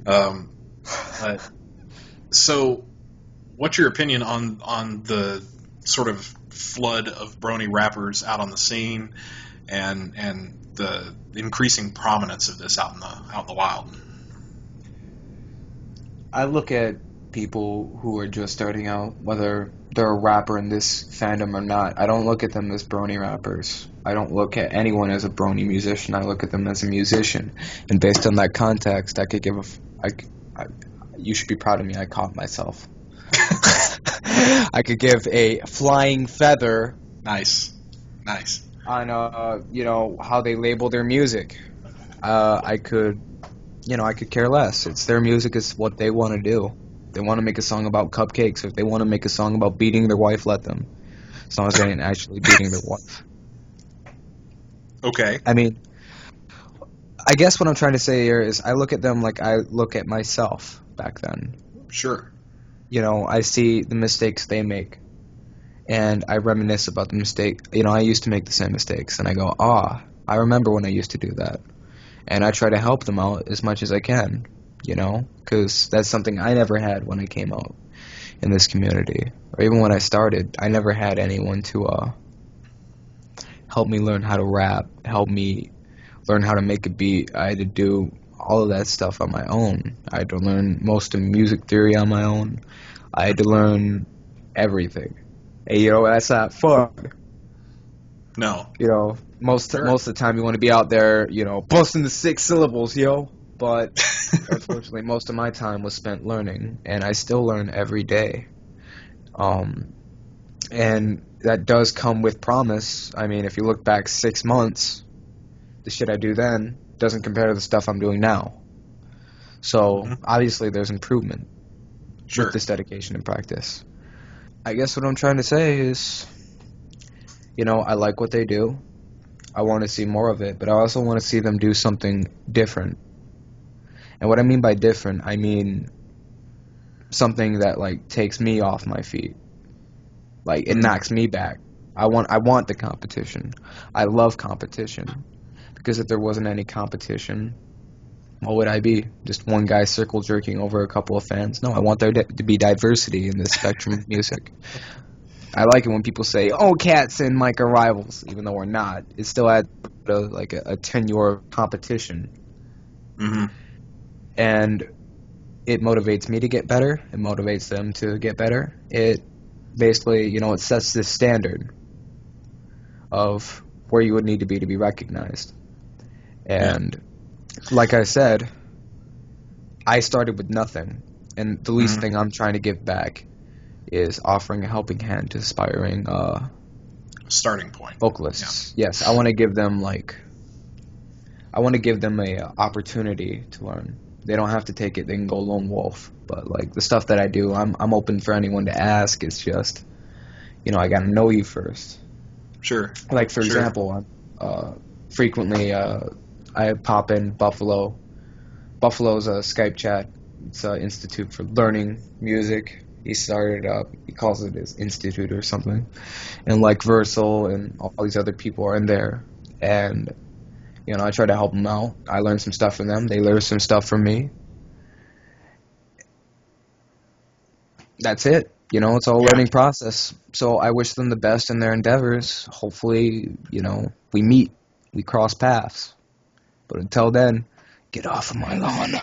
S1: Um, uh, so, what's your opinion on the sort of flood of brony rappers out on the scene, and the increasing prominence of this out in the wild?
S2: I look at people who are just starting out, whether they're a rapper in this fandom or not. I don't look at them as brony rappers. I don't look at anyone as a brony musician. I look at them as a musician. And based on that context, I could give you should be proud of me. I caught myself. I could give a flying feather.
S1: Nice.
S2: On how they label their music. I could care less. It's their music. It's what they want to do. They want to make a song about cupcakes. If they want to make a song about beating their wife, let them. As long as they ain't actually beating their wife.
S1: Okay.
S2: I mean, I guess what I'm trying to say here is I look at them like I look at myself back then.
S1: Sure.
S2: I see the mistakes they make. And I reminisce about the mistake. I used to make the same mistakes. And I go, I remember when I used to do that. And I try to help them out as much as I can, because that's something I never had when I came out in this community. Or even when I started, I never had anyone to help me learn how to rap, help me learn how to make a beat. I had to do all of that stuff on my own. I had to learn most of music theory on my own. I had to learn everything. And, that's not fun.
S1: No.
S2: Most of the time you want to be out there, busting the 6 syllables, But unfortunately, most of my time was spent learning, and I still learn every day. And that does come with promise. I mean, if you look back 6 months, the shit I do then doesn't compare to the stuff I'm doing now. So, obviously, there's improvement with this dedication and practice. I guess what I'm trying to say is, I like what they do. I want to see more of it, but I also want to see them do something different. And what I mean by different, I mean something that, takes me off my feet. It knocks me back. I want the competition. I love competition. Because if there wasn't any competition, what would I be? Just one guy circle jerking over a couple of fans? No, I want there to be diversity in this spectrum of music. I like it when people say, Cats and Mike are rivals, even though we're not. It's still at a tenure competition.
S1: Mm-hmm.
S2: And it motivates me to get better. It motivates them to get better. It basically, it sets this standard of where you would need to be recognized. And like I said, I started with nothing. And the least thing I'm trying to give back is offering a helping hand to aspiring
S1: starting point
S2: vocalists. Yeah. Yes, I want to give them a opportunity to learn. They don't have to take it. They can go lone wolf. But the stuff that I do, I'm open for anyone to ask. It's just, I got to know you first.
S1: Sure.
S2: For example, frequently I pop in Buffalo. Buffalo's a Skype chat. It's an institute for learning music. He started up, he calls it his institute or something. And Versal and all these other people are in there. And, I try to help them out. I learn some stuff from them. They learn some stuff from me. That's it. It's all a learning process. So I wish them the best in their endeavors. Hopefully, we meet. We cross paths. But until then, get off of my lawn.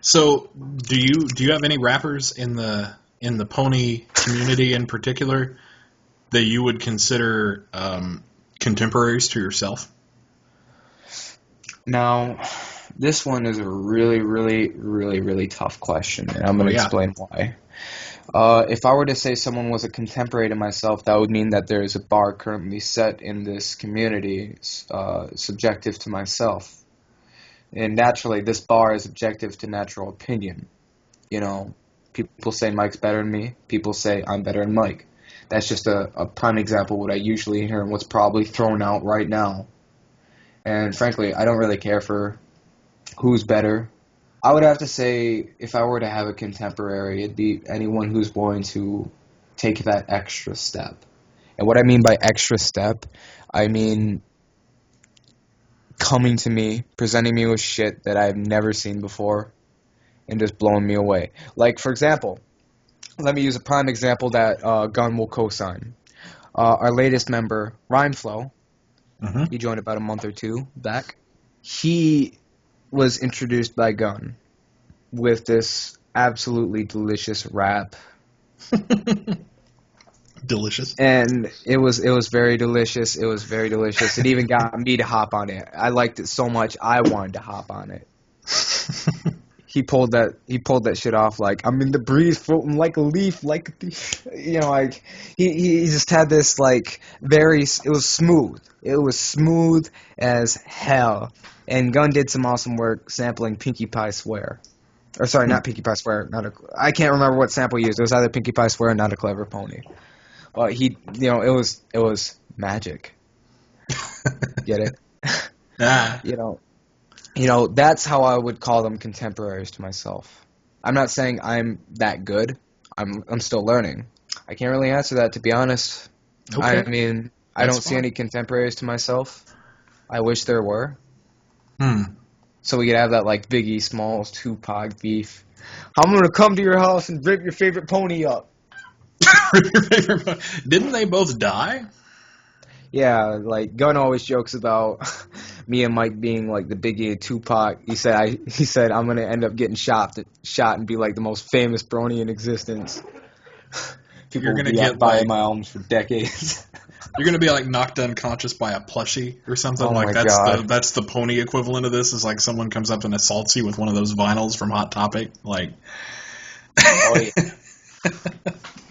S1: So, do you have any rappers in the pony community in particular that you would consider contemporaries to yourself?
S2: Now, this one is a really, really, really, really tough question, and I'm going to explain why. If I were to say someone was a contemporary to myself, that would mean that there is a bar currently set in this community subjective to myself. And naturally, this bar is objective to natural opinion. People say Mike's better than me. People say I'm better than Mike. That's just a prime example of what I usually hear and what's probably thrown out right now. And frankly, I don't really care for who's better. I would have to say, if I were to have a contemporary, it'd be anyone who's willing to take that extra step. And what I mean by extra step, I mean coming to me, presenting me with shit that I've never seen before, and just blowing me away. Like, for example, let me use a prime example that Gun will co-sign. Our latest member, Rhymeflow, he joined about a month or two back. He was introduced by Gun with this absolutely delicious rap.
S1: Delicious.
S2: And it was very delicious. It was very delicious. It even got me to hop on it. I liked it so much I wanted to hop on it. He pulled that shit off like I'm in the breeze floating like a leaf, like like he just had this like it was smooth. It was smooth as hell. And Gun did some awesome work sampling Pinkie Pie Swear. Or sorry, not Pinkie Pie Swear, I can't remember what sample he used. It was either Pinkie Pie Swear or Not a Clever Pony. It was magic. Get it?
S1: Ah.
S2: That's how I would call them contemporaries to myself. I'm not saying I'm that good. I'm still learning. I can't really answer that, to be honest.
S1: Okay.
S2: I mean, I don't see any contemporaries to myself. I wish there were. So we could have that like Biggie Smalls Tupac beef. I'm gonna come to your house and rip your favorite pony up.
S1: Didn't they both die?
S2: Yeah, like Gun always jokes about me and Mike being like the Biggie and Tupac. He said I'm gonna end up getting shot and be like the most famous brony in existence. People
S1: You're gonna
S2: will be buying my albums for decades.
S1: You're gonna be like knocked unconscious by a plushie or something.
S2: Oh
S1: like
S2: my God.
S1: that's the pony equivalent of this. Is like someone comes up and assaults you with one of those vinyls from Hot Topic. Like,
S2: Oh yeah.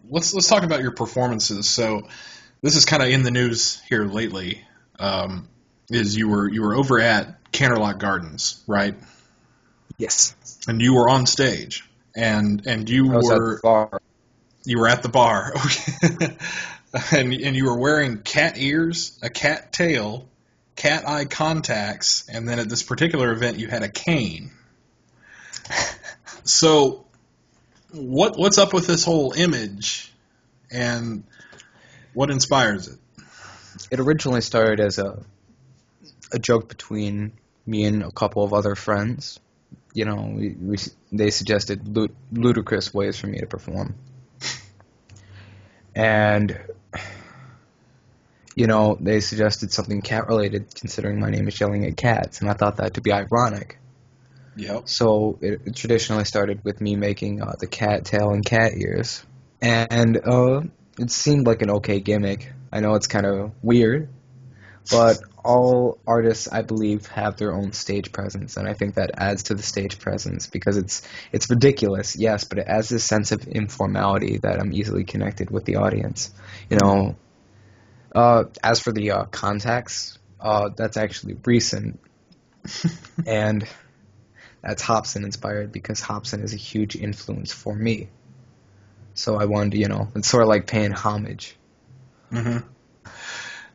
S1: let's talk about your performances. So this is kind of in the news here lately. Is you were over at Canterlot Gardens, right?
S2: Yes.
S1: And you were on stage, and you were at the bar. Okay. And you were wearing cat ears, a cat tail, cat eye contacts, and then at this particular event you had a cane. So what's up with this whole image, and what inspires it?
S2: It originally started as a joke between me and a couple of other friends. They suggested ludicrous ways for me to perform. And, they suggested something cat-related, considering my name is Yelling at Cats, and I thought that to be ironic.
S1: Yep.
S2: So it traditionally started with me making the cat tail and cat ears. And it seemed like an okay gimmick. I know it's kind of weird, but all artists, I believe, have their own stage presence, and I think that adds to the stage presence because it's ridiculous, yes, but it adds this sense of informality that I'm easily connected with the audience. As for the contacts, that's actually recent, and that's Hobson inspired because Hobson is a huge influence for me. So I wanted to, it's sort of like paying homage.
S1: Mm-hmm.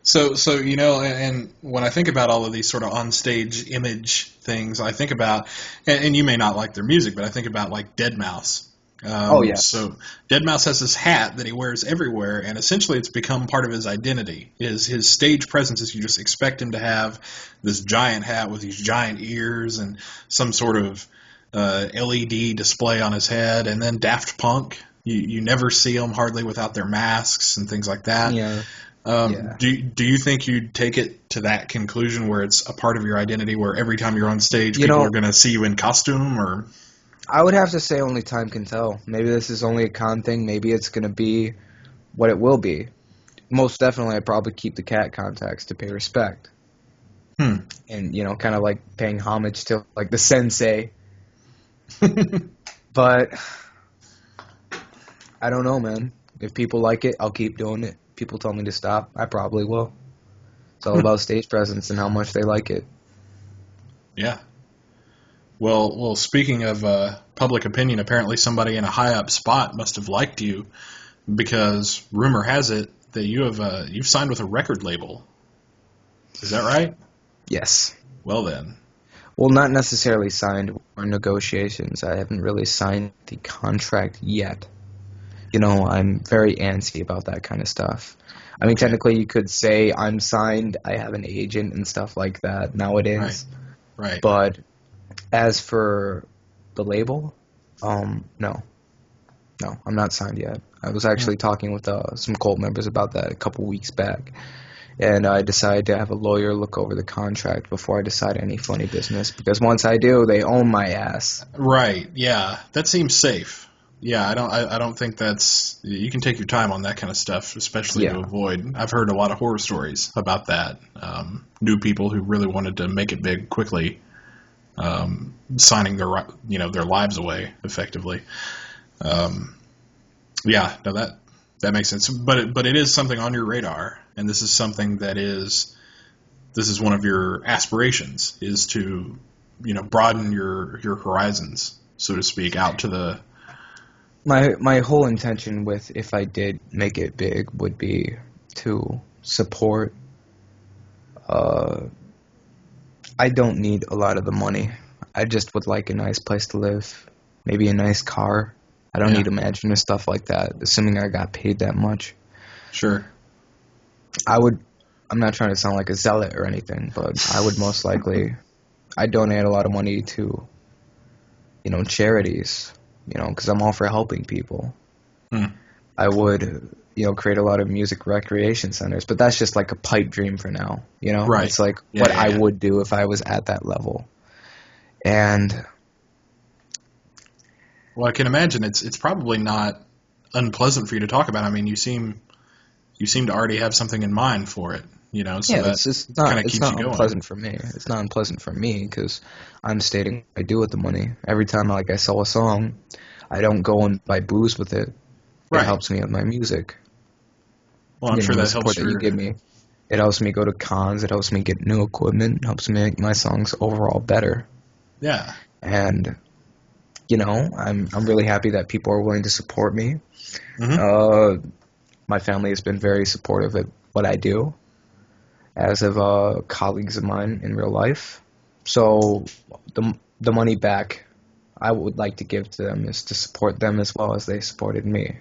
S1: So and when I think about all of these sort of on-stage image things, I think about, and you may not like their music, but I think about like Deadmau5.
S2: Oh, yes.
S1: So Deadmau5 has this hat that he wears everywhere, and essentially it's become part of his identity. His stage presence is you just expect him to have this giant hat with these giant ears and some sort of LED display on his head, and then Daft Punk. You never see them hardly without their masks and things like that.
S2: Yeah.
S1: Do you think you'd take it to that conclusion where it's a part of your identity, where every time you're on stage, people are going to see you in costume? Or
S2: I would have to say only time can tell. Maybe this is only a con thing. Maybe it's going to be what it will be. Most definitely, I'd probably keep the cat contacts to pay respect. And, kind of like paying homage to like the sensei. But I don't know, man. If people like it, I'll keep doing it. People tell me to stop, I probably will. It's all about stage presence and how much they like it.
S1: Yeah. Well. Speaking of public opinion, apparently somebody in a high up spot must have liked you, because rumor has it that you've signed with a record label. Is that right?
S2: Yes.
S1: Well then.
S2: Well, not necessarily signed or negotiations. I haven't really signed the contract yet. I'm very antsy about that kind of stuff. I mean,
S1: Okay.
S2: technically, you could say I'm signed. I have an agent and stuff like that
S1: Right.
S2: nowadays.
S1: Right.
S2: But as for the label, no, I'm not signed yet. I was
S1: Hmm.
S2: actually talking with some cult members about that a couple weeks back, and I decided to have a lawyer look over the contract before I decide any funny business. Because once I do, they own my ass.
S1: Right. Yeah. That seems safe. Yeah. I don't think that's. You can take your time on that kind of stuff, especially to
S2: Yeah.
S1: avoid. I've heard a lot of horror stories about that. New people who really wanted to make it big quickly, signing their lives away effectively. Um, yeah. No, that makes sense. But it is something on your radar, and this is something that is. This is one of your aspirations, is to broaden your horizons, so to speak, out to the.
S2: My whole intention with if I did make it big would be to support. Uh, I don't need a lot of the money. I just would like a nice place to live, maybe a nice car. I don't
S1: Yeah,
S2: need a mansion or stuff like that, assuming I got paid that much.
S1: sure.
S2: I would. I'm not trying to sound like a zealot or anything, but I would most likely. I donate a lot of money to, charities, because I'm all for helping people.
S1: Hmm.
S2: I would, create a lot of music recreation centers, but that's just like a pipe dream for now,
S1: Right.
S2: It's like
S1: Yeah,
S2: what
S1: yeah,
S2: I
S1: yeah.
S2: would do if I was at that level. And
S1: Well, I can imagine it's probably not unpleasant for you to talk about. I mean, you seem to already have something in mind for it, so
S2: yeah,
S1: that kind of
S2: it's
S1: keeps you
S2: not
S1: going.
S2: unpleasant for me. It's not unpleasant for me because I'm stating what I do with the money. Every time like I sell a song, I don't go and buy booze with it. It
S1: Right.
S2: helps me with my music.
S1: Well, I'm sure
S2: The
S1: that
S2: support
S1: helps
S2: that you
S1: your.
S2: give me. It helps me go to cons. It helps me get new equipment. It helps me make my songs overall better.
S1: Yeah.
S2: And I'm really happy that people are willing to support me.
S1: Hmm.
S2: Uh, my family has been very supportive of what I do, as of colleagues of mine in real life. So the money back I would like to give to them is to support them as well as they supported me.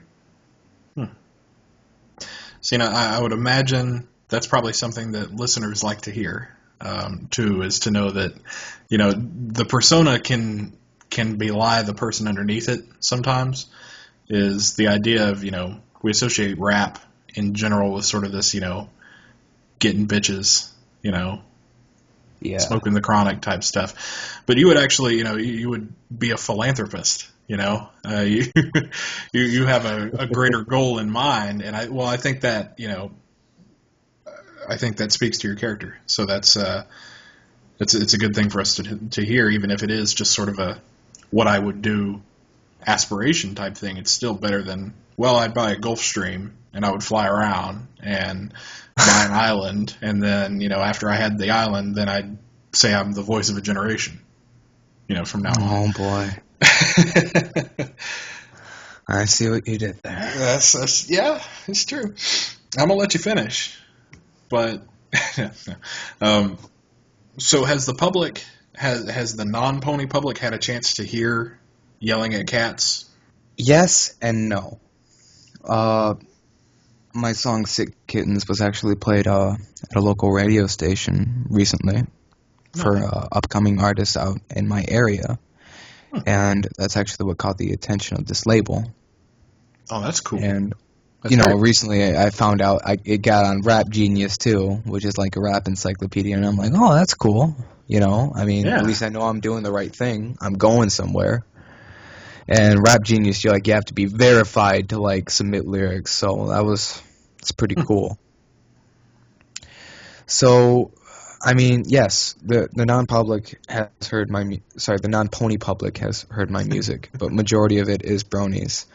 S1: So, I would imagine that's probably something that listeners like to hear, too, is to know that, the persona can belie the person underneath it sometimes, is the idea of, we associate rap in general with sort of this, getting bitches, you know,
S2: Yeah.
S1: smoking the chronic type stuff. But you would actually, you would be a philanthropist. You you have a greater goal in mind, and I think that I think that speaks to your character. So that's it's a good thing for us to hear, even if it is just sort of a what I would do aspiration type thing. It's still better than, well, I'd buy a Gulfstream and I would fly around and buy an island, and then after I had the island, then I'd say I'm the voice of a generation. From now on.
S2: Oh boy. I see what you did there.
S1: Yeah, it's true. I'm gonna let you finish, but um, so has the public has the non-pony public had a chance to hear yelling at cats?
S2: Yes and no. Uh, my song "Sick Kittens" was actually played at a local radio station recently for
S1: No.
S2: upcoming artists out in my area,
S1: Hmm.
S2: and that's actually what caught the attention of this label.
S1: Oh, that's cool.
S2: And
S1: That's very cool.
S2: recently I found out it got on Rap Genius too, which is like a rap encyclopedia, and I'm like, oh, that's cool. I mean, at
S1: Yeah.
S2: least I know I'm doing the right thing. I'm going somewhere. And Rap Genius, you have to be verified to like submit lyrics, so it's pretty
S1: Hmm.
S2: cool. So, I mean, yes, the non-public has heard the non-pony public has heard my music, but majority of it is bronies.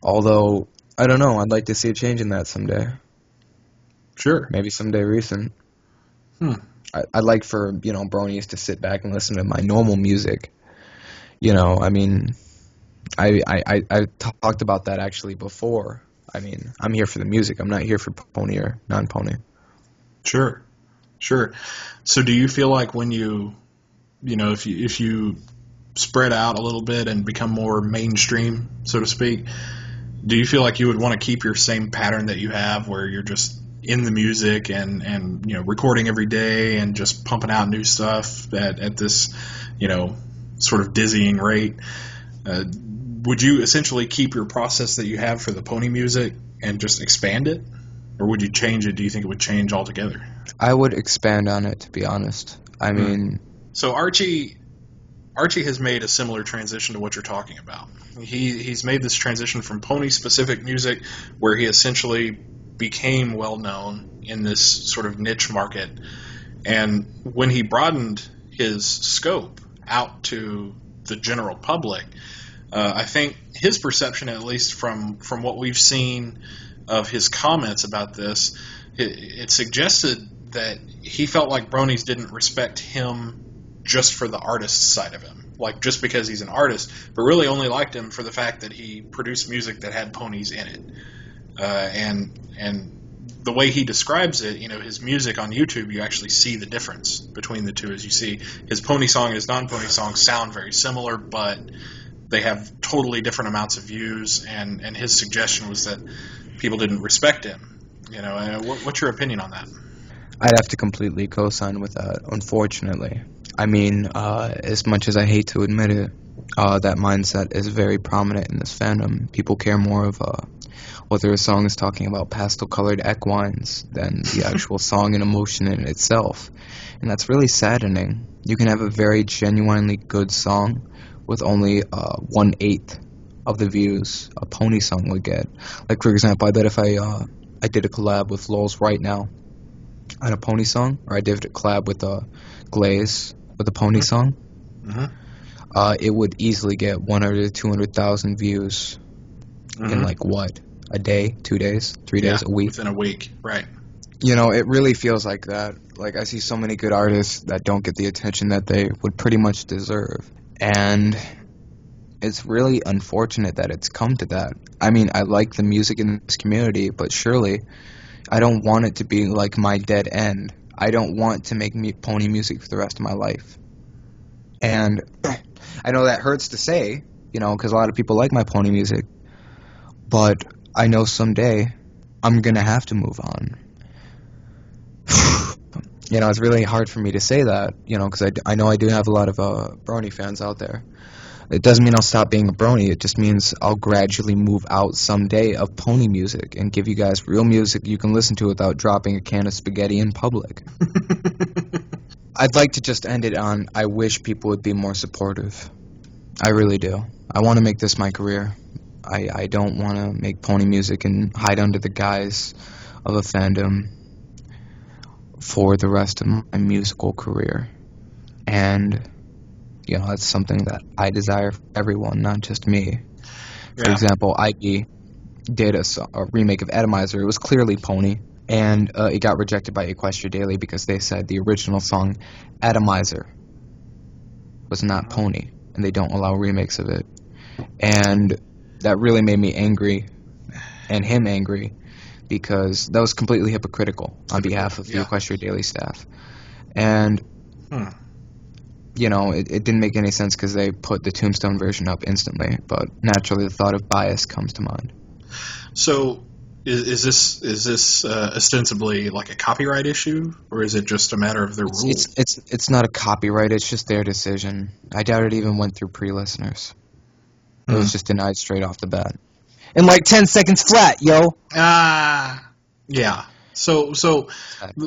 S2: Although I don't know, I'd like to see a change in that someday.
S1: Sure.
S2: Maybe someday recent.
S1: Hmm.
S2: I'd like for bronies to sit back and listen to my normal music. I mean, I talked about that actually before. I mean, I'm here for the music. I'm not here for pony or non-pony.
S1: Sure. Sure. So do you feel like when you if you spread out a little bit and become more mainstream, so to speak, do you feel like you would want to keep your same pattern that you have, where you're just in the music and recording every day and just pumping out new stuff at this sort of dizzying rate? Would you essentially keep your process that you have for the pony music and just expand it, or would you change it? Do you think it would change altogether?
S2: I would expand on it, to be honest. I mean,
S1: so Archie has made a similar transition to what you're talking about. He's made this transition from pony-specific music, where he essentially became well-known in this sort of niche market. And when he broadened his scope out to the general public, I think his perception, at least from what we've seen of his comments about this, it suggested that he felt like bronies didn't respect him just for the artist side of him, like just because he's an artist, but really only liked him for the fact that he produced music that had ponies in it. And the way he describes it, his music on YouTube, you actually see the difference between the two. As you see, his pony song and his non-pony song sound very similar, but they have totally different amounts of views. And his suggestion was that people didn't respect him. What's your opinion on that?
S2: I'd have to completely co-sign with that, unfortunately. I mean, as much as I hate to admit it, that mindset is very prominent in this fandom. People care more of whether a song is talking about pastel-colored equines than the actual song and emotion in itself. And that's really saddening. You can have a very genuinely good song with only 1/8 of the views a pony song would get. Like, for example, I bet if I did a collab with Lols right now on a pony song, or I did a collab with Glaze with a pony song, it would easily get 100,000 to 200,000 views in like what? A day, 2 days, 3 days, a week?
S1: Within a week, right.
S2: It really feels like that. Like, I see so many good artists that don't get the attention that they would pretty much deserve. And it's really unfortunate that it's come to that. I mean, I like the music in this community, but surely I don't want it to be like my dead end. I don't want to make pony music for the rest of my life. And I know that hurts to say, because a lot of people like my pony music. But I know someday I'm going to have to move on. It's really hard for me to say that, because I know I do have a lot of brony fans out there. It doesn't mean I'll stop being a brony. It just means I'll gradually move out someday of pony music and give you guys real music you can listen to without dropping a can of spaghetti in public. I'd like to just end it on, I wish people would be more supportive. I really do. I want to make this my career. I don't want to make pony music and hide under the guise of a fandom for the rest of my musical career. And that's something that I desire for everyone, not just me. For example, Ike did a remake of Atomizer. It was clearly pony, and it got rejected by Equestria Daily because they said the original song, Atomizer, was not pony, and they don't allow remakes of it. And that really made me angry, and him angry, because that was completely hypocritical on behalf of the Equestria Daily staff. And it didn't make any sense because they put the Tombstone version up instantly, but naturally the thought of bias comes to mind.
S1: So, is this ostensibly like a copyright issue, or is it just a matter of their rules?
S2: It's not a copyright. It's just their decision. I doubt it even went through pre-listeners. It was just denied straight off the bat, in like 10 seconds flat, yo.
S1: Yeah. So,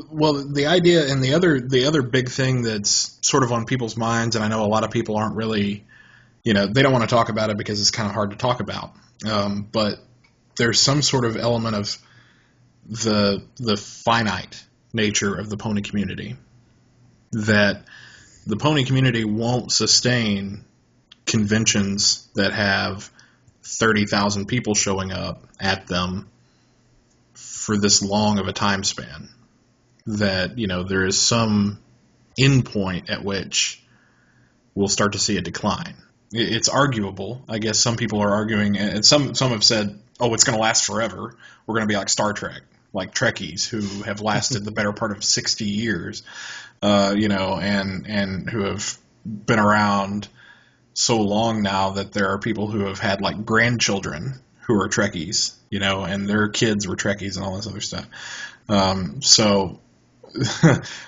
S1: well, the idea and the other big thing that's sort of on people's minds, and I know a lot of people aren't really, they don't want to talk about it because it's kind of hard to talk about. But there's some sort of element of the finite nature of the pony community, that the pony community won't sustain conventions that have 30,000 people showing up at them for this long of a time span. That, there is some end point at which we'll start to see a decline. It's arguable. I guess some people are arguing, and some have said, oh, it's going to last forever. We're going to be like Star Trek, like Trekkies who have lasted the better part of 60 years, and who have been around so long now that there are people who have had like grandchildren who are Trekkies, and their kids were Trekkies and all this other stuff. So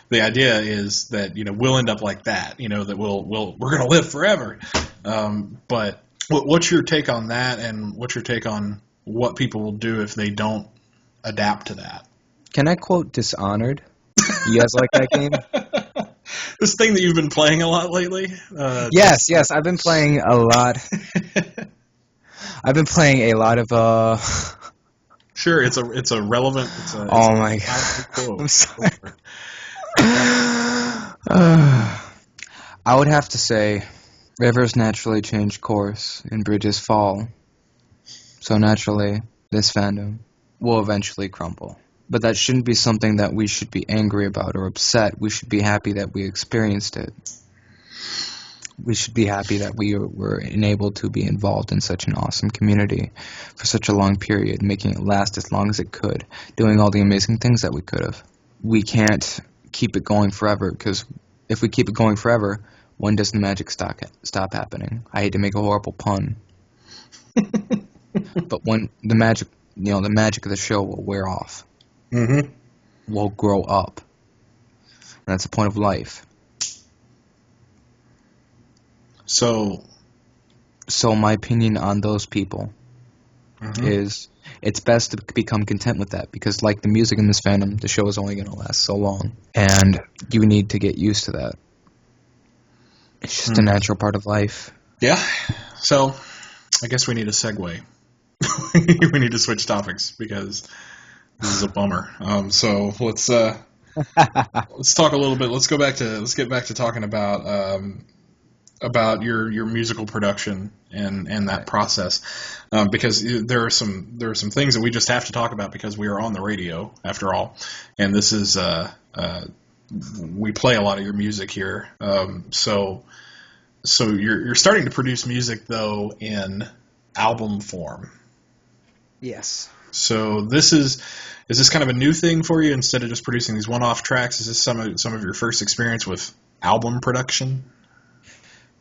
S1: the idea is that we'll end up like that, that we're going to live forever. But what's your take on that, and what's your take on what people will do if they don't adapt to that?
S2: Can I quote Dishonored? You guys like that game?
S1: This thing that you've been playing a lot lately?
S2: Yes, I've been playing a lot. I've been playing a lot of
S1: Sure, it's a relevant.
S2: Oh my god! I'm sorry. I would have to say, rivers naturally change course and bridges fall. So naturally, this fandom will eventually crumble. But that shouldn't be something that we should be angry about or upset. We should be happy that we experienced it. We should be happy that we were enabled to be involved in such an awesome community for such a long period, making it last as long as it could, doing all the amazing things that we could have. We can't keep it going forever, because if we keep it going forever, when does the magic stop happening? I hate to make a horrible pun. But when the magic of the show will wear off.
S1: Mm-hmm.
S2: We'll grow up. And that's the point of life. So my opinion on those people is it's best to become content with that, because like the music in this fandom, the show is only going to last so long, and you need to get used to that. It's just a natural part of life.
S1: Yeah. So I guess we need a segue. We need to switch topics because this is a bummer. So let's talk a little bit. Let's get back to talking about your musical production and that process, because there are some things that we just have to talk about because we are on the radio after all, and this is we play a lot of your music here. So you're starting to produce music though in album form.
S2: Yes.
S1: So is this kind of a new thing for you instead of just producing these one-off tracks? Is this some of your first experience with album production?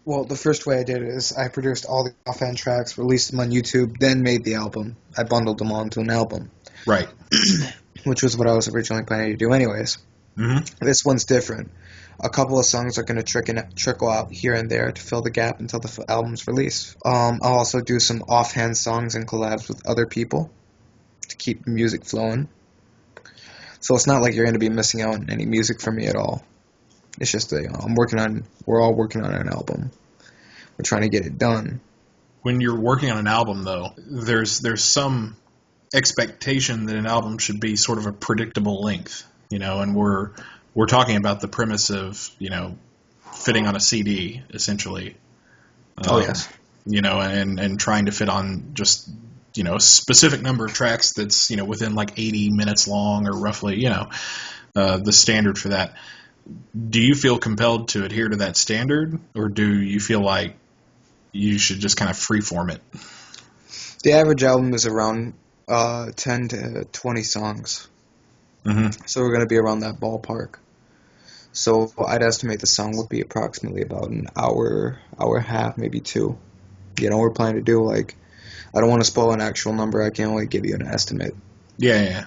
S3: Well, the first way I did it is I produced all the offhand tracks, released them on YouTube, then made the album. I bundled them all into an album.
S1: Right.
S3: Which was what I was originally planning to do anyways.
S1: Mm-hmm.
S3: This one's different. A couple of songs are going to trickle out here and there to fill the gap until the album's release. I'll also do some offhand songs and collabs with other people to keep the music flowing. So it's not like you're going to be missing out on any music from me at all. It's just we're all working on an album. We're trying to get it done.
S1: When you're working on an album, though, there's some expectation that an album should be sort of a predictable length, and we're talking about the premise of, fitting on a CD, essentially.
S3: Yes.
S1: And trying to fit on just, a specific number of tracks that's, within like 80 minutes long or roughly, the standard for that. Do you feel compelled to adhere to that standard, or do you feel like you should just kind of freeform it?
S3: The average album is around 10 to 20 songs.
S1: Mm-hmm.
S3: So we're going to be around that ballpark. So I'd estimate the song would be approximately about an hour and a half, maybe 2. We're planning to do I don't want to spoil an actual number. I can only give you an estimate.
S1: Yeah.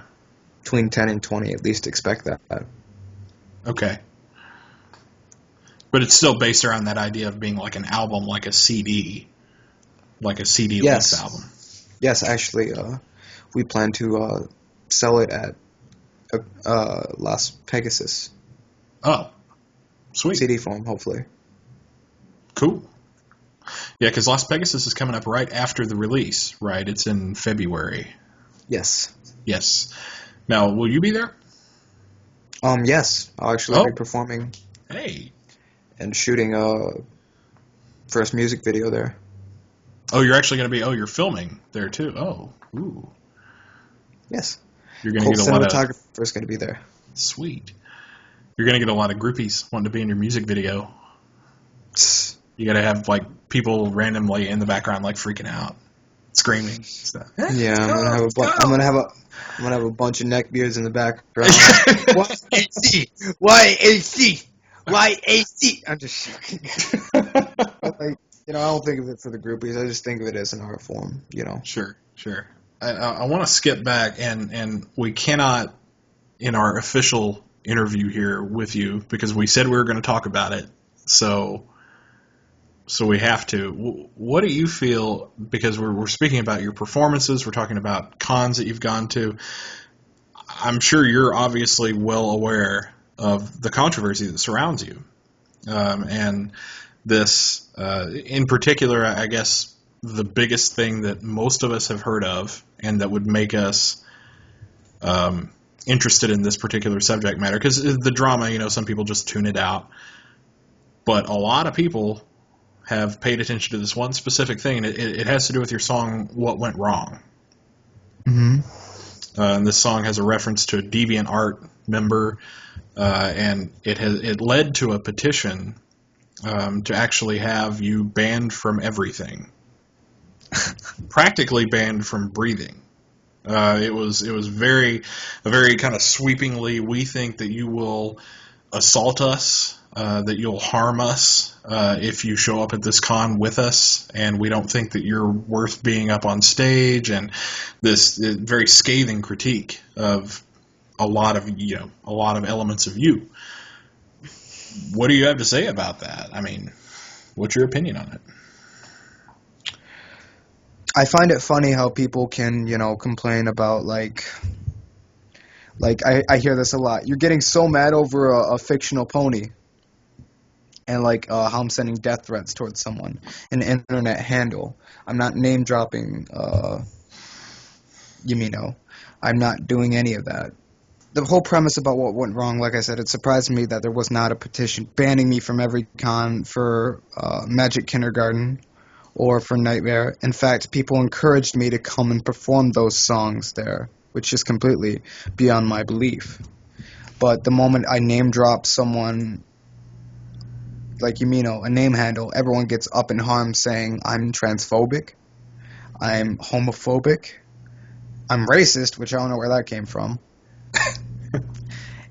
S3: Between 10 and 20, at least expect that.
S1: Okay. But it's still based around that idea of being like an album, like a CD
S3: Yes.
S1: length album.
S3: Yes, actually, we plan to sell it at Las Pegasus.
S1: Oh, sweet.
S3: CD form, hopefully.
S1: Cool. Yeah, because Las Pegasus is coming up right after the release, right? It's in February.
S3: Yes.
S1: Yes. Now, will you be there?
S3: Yes. I'll actually be performing.
S1: Hey.
S3: And shooting first music video there.
S1: Oh, you're actually going to be, you're filming there too. Oh, ooh.
S3: Yes.
S1: You're going to get a lot of...
S3: cinematographer's going to be there.
S1: Sweet. You're going to get a lot of groupies wanting to be in your music video. You got to have, people randomly in the background, freaking out, screaming stuff.
S3: Yeah, I'm going to have a bunch of neckbeards in the background. Why AC? YAC. I'm just joking. Like, I don't think of it for the groupies. I just think of it as an art form,
S1: Sure. I want to skip back, and we cannot, in our official interview here with you, because we said we were going to talk about it, so we have to. What do you feel, because we're speaking about your performances, we're talking about cons that you've gone to. I'm sure you're obviously well aware of the controversy that surrounds you. And this, in particular, I guess the biggest thing that most of us have heard of and that would make us interested in this particular subject matter, because the drama, some people just tune it out. But a lot of people have paid attention to this one specific thing, and it has to do with your song, What Went Wrong.
S3: Mm-hmm.
S1: And this song has a reference to a DeviantArt member, and it led to a petition to actually have you banned from everything, practically banned from breathing. It was a very kind of sweepingly, we think that you will assault us, that you'll harm us if you show up at this con with us, and we don't think that you're worth being up on stage, and this very scathing critique of a lot of elements of you. What do you have to say about that? I mean, what's your opinion on it?
S3: I find it funny how people can, complain about, like I hear this a lot. You're getting so mad over a fictional pony. And, how I'm sending death threats towards someone. An internet handle. I'm not name-dropping Yumino. I'm not doing any of that. The whole premise about what went wrong, like I said, it surprised me that there was not a petition banning me from every con for Magic Kindergarten or for Nightmare. In fact, people encouraged me to come and perform those songs there, which is completely beyond my belief. But the moment I name-drop someone like Yumino, a name handle, everyone gets up in arms saying I'm transphobic, I'm homophobic, I'm racist, which I don't know where that came from.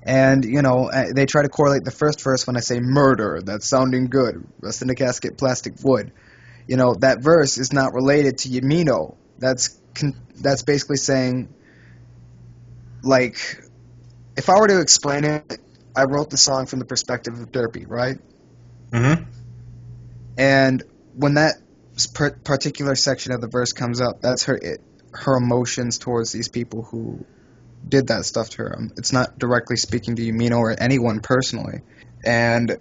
S3: And, they try to correlate the first verse when I say murder, that's sounding good, rest in the casket, plastic wood. That verse is not related to Yumino. That's basically saying, if I were to explain it, I wrote the song from the perspective of Derpy, right?
S1: Mm-hmm.
S3: And when that particular section of the verse comes up, that's her emotions towards these people who did that stuff to her. It's not directly speaking to Yumino or anyone personally. And,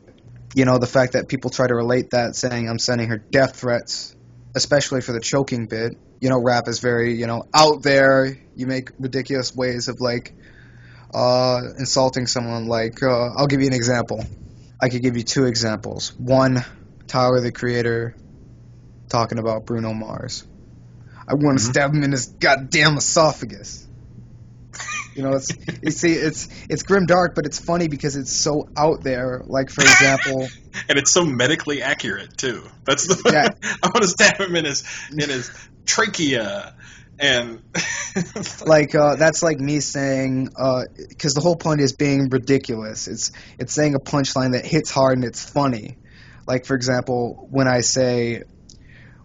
S3: the fact that people try to relate that, saying I'm sending her death threats, especially for the choking bit. Rap is very, out there. You make ridiculous ways of, insulting someone. I'll give you an example. I could give you two examples. One, Tyler, the Creator, talking about Bruno Mars. I want to stab him in his goddamn esophagus. It's grim dark, but it's funny because it's so out there. For example,
S1: and it's so medically accurate too. That's the yeah. I want to stab him in his trachea, and
S3: that's like me saying, because the whole point is being ridiculous. It's saying a punchline that hits hard and it's funny. For example, when I see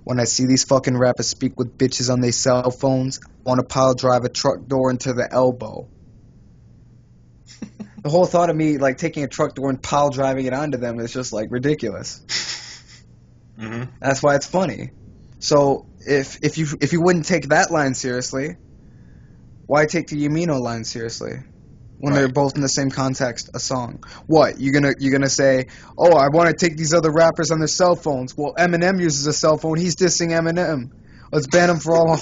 S3: these fucking rappers speak with bitches on their cell phones, I want to pile drive a truck door into the elbow. The whole thought of me taking a truck door and pile driving it onto them is just ridiculous.
S1: Mm-hmm.
S3: That's why it's funny. So if you wouldn't take that line seriously, why take the Yumino line seriously? When they're both in the same context, a song. What, you're gonna say, oh, I want to take these other rappers on their cell phones. Well, Eminem uses a cell phone. He's dissing Eminem. Let's ban him for all.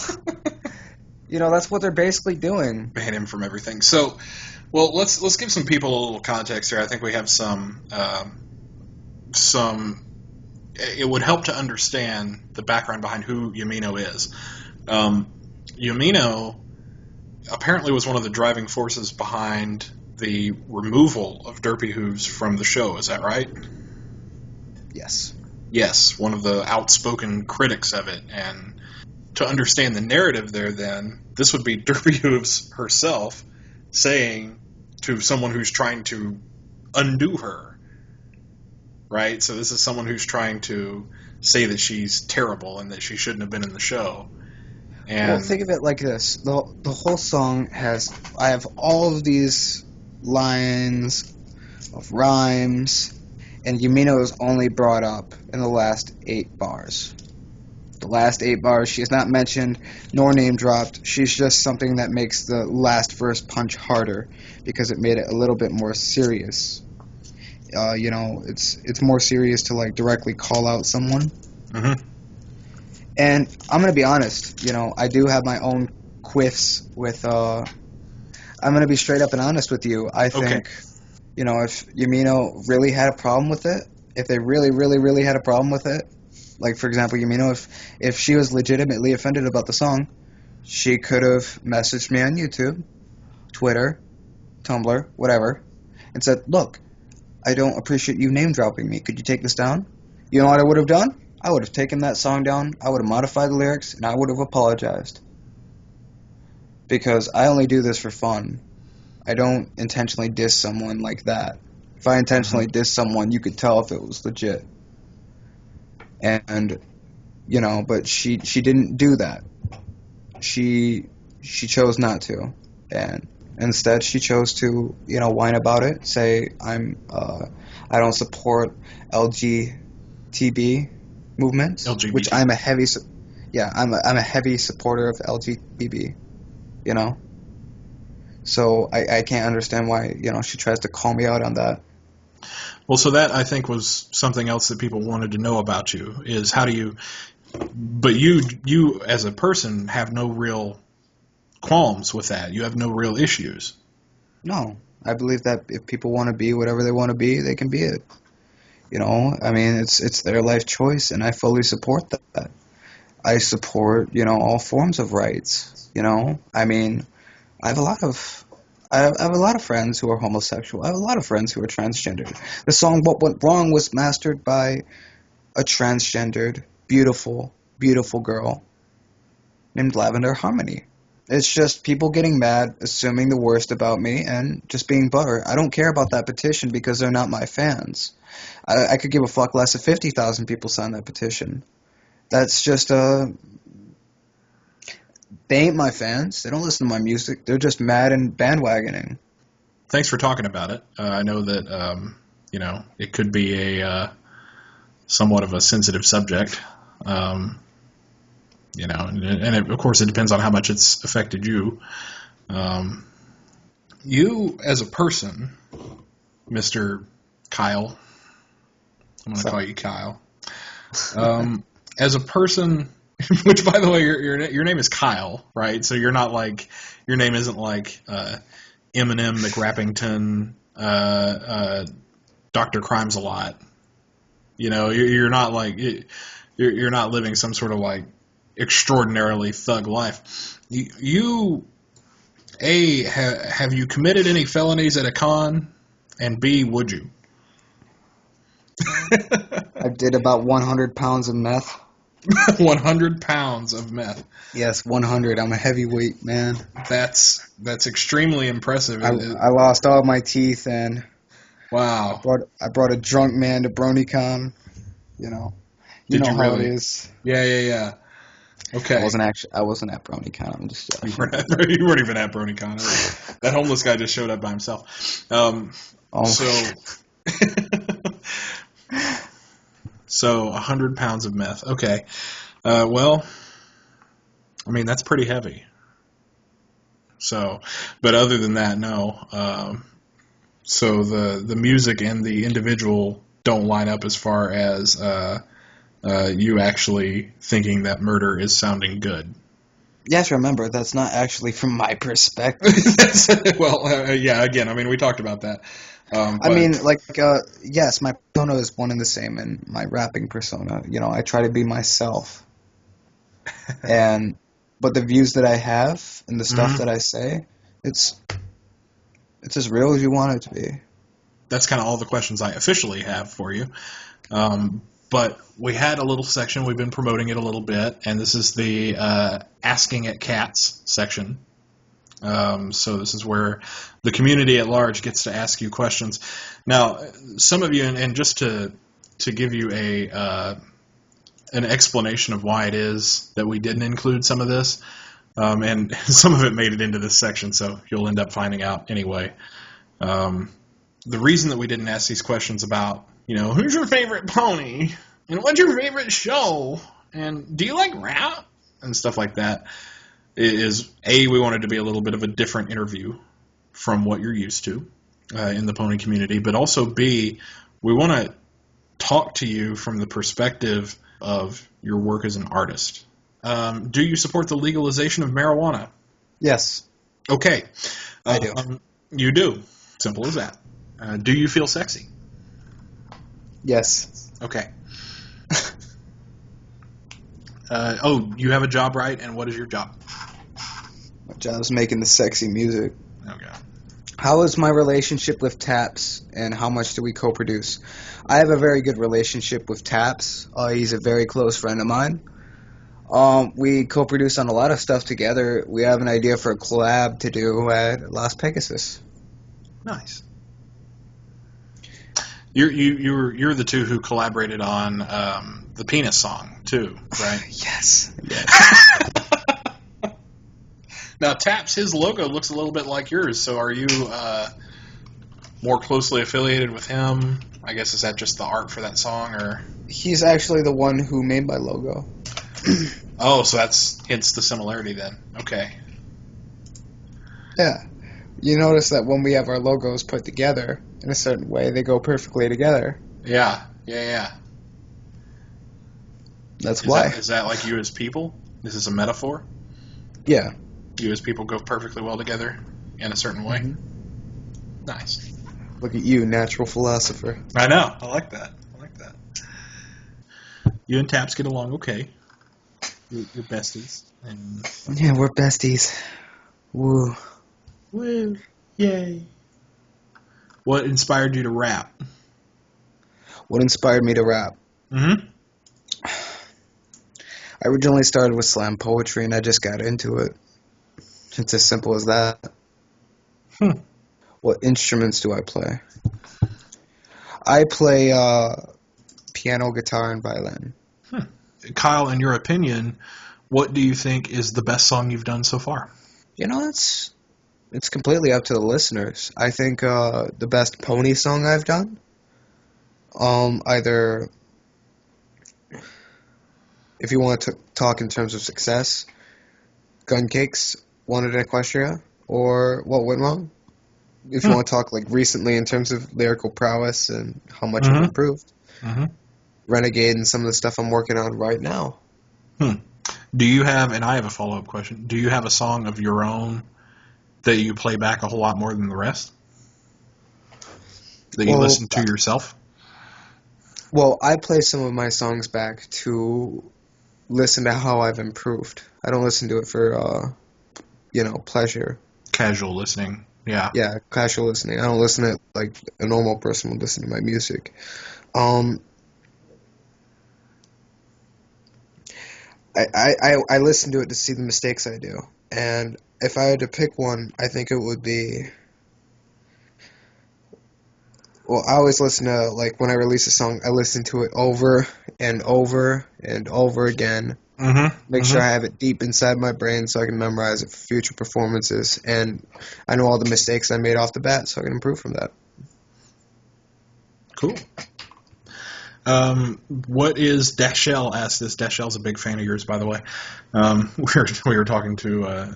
S3: That's what they're basically doing.
S1: Ban him from everything. So, well, let's give some people a little context here. I think we have some. It would help to understand the background behind who Yumino is. Yumino apparently was one of the driving forces behind the removal of Derpy Hooves from the show. Is that right?
S3: Yes.
S1: Yes, one of the outspoken critics of it. And to understand the narrative there, then, this would be Derpy Hooves herself saying to someone who's trying to undo her, right? So this is someone who's trying to say that she's terrible and that she shouldn't have been in the show. And
S3: Well, think of it like this: the whole song I have all of these lines of rhymes, and Yumino is only brought up in the last 8 bars. The last 8 bars, she is not mentioned nor name dropped. She's just something that makes the last verse punch harder because it made it a little bit more serious. It's more serious to like directly call out someone.
S1: Mm-hmm.
S3: And I'm gonna be honest, I do have my own quiffs with. I'm gonna be straight up and honest with you. I think, if Yumino really had a problem with it, if they really, really, really had a problem with it, like for example, Yumino, if she was legitimately offended about the song, she could have messaged me on YouTube, Twitter, Tumblr, whatever, and said, "Look, I don't appreciate you name dropping me. Could you take this down?" You know what I would have done? I would have taken that song down, I would have modified the lyrics, and I would have apologized. Because I only do this for fun. I don't intentionally diss someone like that. If I intentionally diss someone, you could tell if it was legit. And, but she didn't do that. She chose not to. And instead she chose to, whine about it, say I don't support LGTB movements,
S1: LGBT.
S3: which I'm a heavy I'm a heavy supporter of LGBT, So I can't understand why, she tries to call me out on that.
S1: Well, so that I think was something else that people wanted to know about you is how do you, but you as a person have no real qualms with that. You have no real issues.
S3: No, I believe that if people want to be whatever they want to be, they can be it. I mean, it's their life choice, and I fully support that. I support, all forms of rights. I mean, I have a lot of friends who are homosexual. I have a lot of friends who are transgendered. The song "What Went Wrong" was mastered by a transgendered, beautiful, beautiful girl named Lavender Harmony. It's just people getting mad, assuming the worst about me, and just being butthurt. I don't care about that petition because they're not my fans. I could give a fuck less if 50,000 people signed that petition. That's just they ain't my fans. They don't listen to my music. They're just mad and bandwagoning.
S1: Thanks for talking about it. I know that it could be a somewhat of a sensitive subject. And of course it depends on how much it's affected you. You as a person, Mr. Kyle, I'm going to call you Kyle. As a person, which by the way, your name is Kyle, right? So you're not like, your name isn't like Eminem, McRappington, Dr. Crimes a Lot. You're not like, you're not living some sort of like extraordinarily thug life. Have you committed any felonies at a con? And B, would you?
S3: I did about 100 pounds of meth.
S1: 100 pounds of meth.
S3: Yes, 100. I'm a heavyweight, man.
S1: That's extremely impressive.
S3: I lost all my teeth, and
S1: wow.
S3: I brought a drunk man to BronyCon. You know how
S1: really?
S3: it is.
S1: Yeah. Okay.
S3: I wasn't at BronyCon. I'm just joking.
S1: You weren't even at BronyCon. That homeless guy just showed up by himself. So 100 pounds of meth. Okay. Well, I mean, that's pretty heavy. So, but other than that, no. So the music and the individual don't line up as far as you actually thinking that murder is sounding good.
S3: Yes, remember, that's not actually from my perspective.
S1: Yeah, again, I mean, we talked about that.
S3: Yes, my persona is one and the same in my rapping persona. I try to be myself. But the views that I have and the stuff that I say, it's as real as you want it to be.
S1: That's kind of all the questions I officially have for you. But we had a little section, we've been promoting it a little bit, and this is the Asking at Cats section. So this is where the community at large gets to ask you questions. Now, some of you, and just to to give you an explanation of why it is that we didn't include some of this, and some of it made it into this section, so you'll end up finding out anyway. The reason that we didn't ask these questions about, who's your favorite pony, and what's your favorite show, and do you like rap, and stuff like that, is A, we wanted to be a little bit of a different interview from what you're used to in the pony community, but also B, we want to talk to you from the perspective of your work as an artist. Do you support the legalization of marijuana?
S3: Yes.
S1: Okay.
S3: I do.
S1: You do. Simple as that. Do you feel sexy?
S3: Yes.
S1: Okay. You have a job, right? And what is your job?
S3: My job's making the sexy music.
S1: Okay.
S3: How is my relationship with Taps, and how much do we co-produce? I have a very good relationship with Taps. He's a very close friend of mine. We co-produce on a lot of stuff together. We have an idea for a collab to do at Las Pegasus.
S1: Nice. You're the two who collaborated on the Penis song too, right?
S3: Yes.
S1: Now, Taps, his logo looks a little bit like yours, so are you more closely affiliated with him? I guess, is that just the art for that song, or?
S3: He's actually the one who made my logo.
S1: Oh, so that's hence the similarity then. Okay.
S3: Yeah. You notice that when we have our logos put together in a certain way, they go perfectly together.
S1: Yeah.
S3: That's why.
S1: Is that like you as people? This is a metaphor?
S3: Yeah.
S1: You as people go perfectly well together in a certain way?
S3: Mm-hmm.
S1: Nice.
S3: Look at you, natural philosopher.
S1: I know. I like that. You and Taps get along okay. You're besties. And
S3: Yeah, we're besties. Woo.
S1: woo. Yay. What inspired you to rap?
S3: What inspired me to rap?
S1: Mm-hmm.
S3: I originally started with slam poetry, and I just got into it. It's as simple as that. What instruments do I play? I play piano, guitar, and violin.
S1: Kyle, in your opinion, what do you think is the best song you've done so far?
S3: It's completely up to the listeners. I think the best pony song I've done, either, if you want to talk in terms of success, Gun Cakes won at Equestria, or What Went Wrong. If you want to talk like recently in terms of lyrical prowess and how much I've improved.
S1: Mm-hmm.
S3: Renegade and some of the stuff I'm working on right now.
S1: Do you have, and I have a follow-up question, do you have a song of your own that you play back a whole lot more than the rest? That you listen to yourself?
S3: Well, I play some of my songs back to listen to how I've improved. I don't listen to it for, pleasure.
S1: Casual listening, yeah.
S3: Yeah, casual listening. I don't listen to it like a normal person would listen to my music. I listen to it to see the mistakes I do. And if I had to pick one, I think it would be... Well, I always listen to, like, when I release a song, I listen to it over and over and over again. Make sure I have it deep inside my brain so I can memorize it for future performances. And I know all the mistakes I made off the bat so I can improve from that.
S1: Cool. What is Dashell asked this? Dashell's a big fan of yours, by the way. We were talking to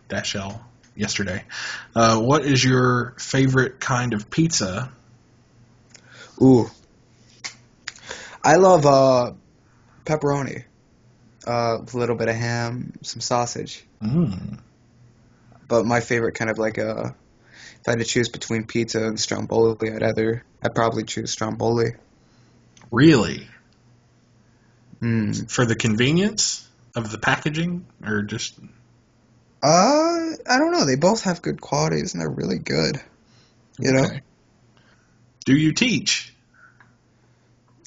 S1: Dashell yesterday. What is your favorite kind of pizza?
S3: Ooh. I love pepperoni. With a little bit of ham, some sausage. But my favorite kind of like if I had to choose between pizza and stromboli, I'd probably choose stromboli.
S1: Really? For the convenience of the packaging, or just?
S3: I don't know. They both have good qualities, and they're really good. You know?
S1: Do you teach?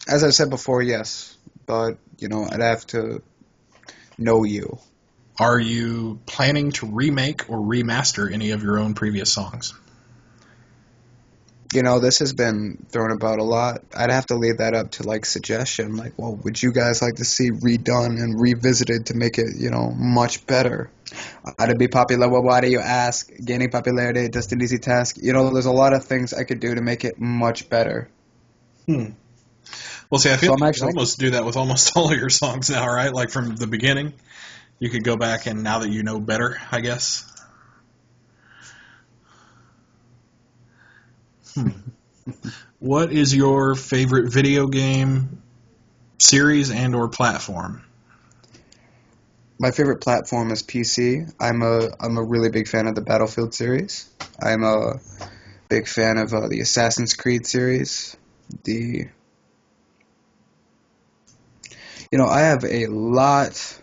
S3: As I've said before, yes. But, I'd have to know you.
S1: Are you planning to remake or remaster any of your own previous songs?
S3: You know, this has been thrown about a lot. I'd have to leave that up to like suggestion. Like, well, would you guys like to see redone and revisited to make it, much better? How to be popular? Well, why do you ask? Gaining popularity, just an easy task. There's a lot of things I could do to make it much better.
S1: Well, see, I feel
S3: So
S1: like
S3: I'm
S1: you can
S3: actually
S1: almost do that with almost all of your songs now, right? Like from the beginning, you could go back and now that you know better, I guess. What is your favorite video game series and or platform?
S3: my favorite platform is PC. I'm a really big fan of the Battlefield series. I'm a big fan of the Assassin's Creed series. I have a lot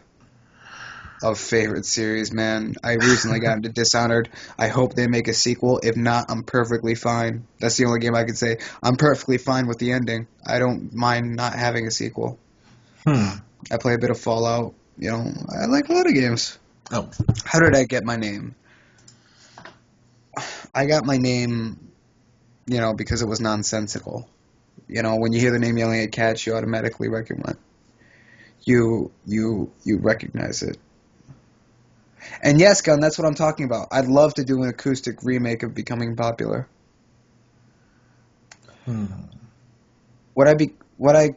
S3: of favorite series, man. I recently got into Dishonored. I hope they make a sequel. If not, I'm perfectly fine. That's the only game I can say. I'm perfectly fine with the ending. I don't mind not having a sequel. I play a bit of Fallout. I like a lot of games.
S1: Oh,
S3: How did I get my name? I got my name, because it was nonsensical. When you hear the name Yelling at Cats, you automatically recognize. You recognize it. And yes, Gun, that's what I'm talking about. I'd love to do an acoustic remake of Becoming Popular. Would I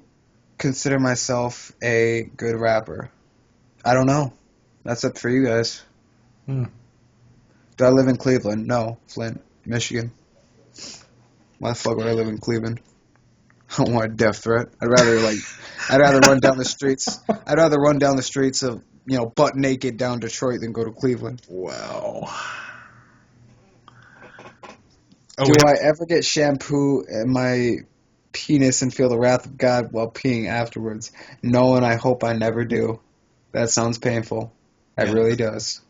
S3: consider myself a good rapper? I don't know. That's up for you guys. Do I live in Cleveland? No. Flint, Michigan. Why the fuck would I live in Cleveland? I don't want a death threat. I'd rather run down the streets. I'd rather run down the streets of, butt naked down Detroit than go to Cleveland.
S1: wow.
S3: Do I ever get shampoo in my penis and feel the wrath of God while peeing afterwards? No, and I hope I never do. That sounds painful. It really does.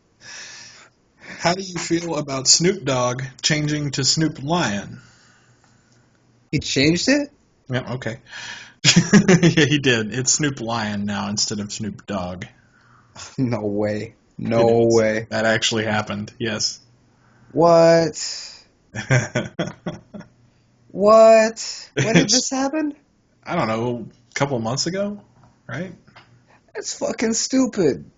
S1: How do you feel about Snoop Dogg changing to Snoop Lion?
S3: He changed it?
S1: Yeah, okay. Yeah, he did. It's Snoop Lion now instead of Snoop Dogg.
S3: No way. No way.
S1: That actually happened, yes.
S3: What? What? When did this happen?
S1: I don't know, a couple of months ago, right?
S3: That's fucking stupid.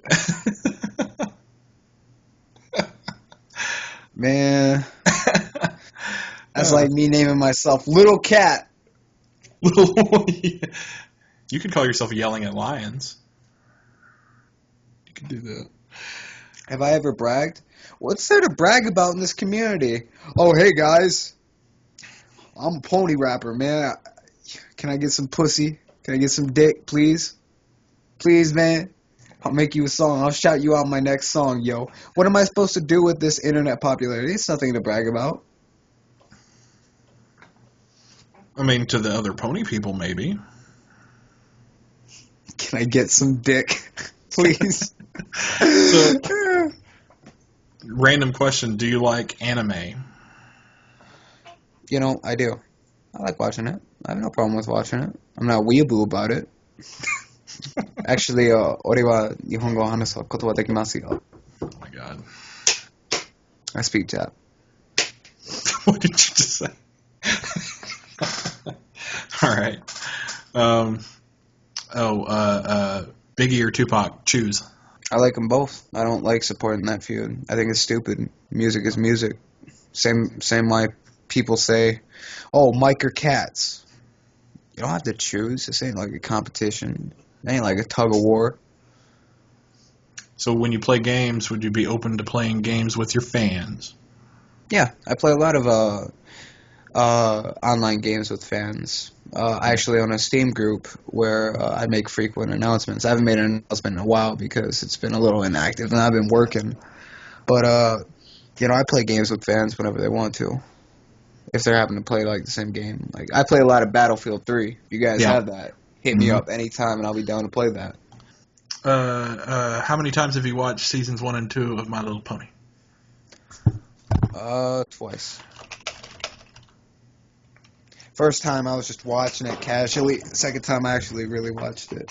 S3: Man. That's like me naming myself Little Cat.
S1: You could call yourself Yelling at Lions. You could do that.
S3: Have I ever bragged? What's there to brag about in this community? Oh, hey, guys. I'm a pony rapper, man. Can I get some pussy? Can I get some dick, please? Please, man. I'll make you a song. I'll shout you out my next song, yo. What am I supposed to do with this internet popularity? It's nothing to brag about.
S1: I mean, to the other pony people, maybe.
S3: Can I get some dick, please?
S1: So, random question. Do you like anime?
S3: I do. I like watching it. I have no problem with watching it. I'm not weeaboo about it. Actually, 俺は日本語を話すことはできますよ.
S1: Oh my god.
S3: I speak Jap.
S1: What did you just say? All right. Biggie or Tupac, choose.
S3: I like them both. I don't like supporting that feud. I think it's stupid. Music is music. Same like people say, oh, Mike or Cats. You don't have to choose. This ain't like a competition. It ain't like a tug of war.
S1: So when you play games, would you be open to playing games with your fans?
S3: Yeah, I play a lot of online games with fans. I actually own a Steam group where I make frequent announcements. I haven't made an announcement in a while because it's been a little inactive and I've been working. But, I play games with fans whenever they want to. If they're having to play, like, the same game. Like, I play a lot of Battlefield 3. If you guys have that, hit me up anytime and I'll be down to play that.
S1: How many times have you watched seasons 1 and 2 of My Little Pony?
S3: Twice. First time I was just watching it casually. Second time I actually really watched it.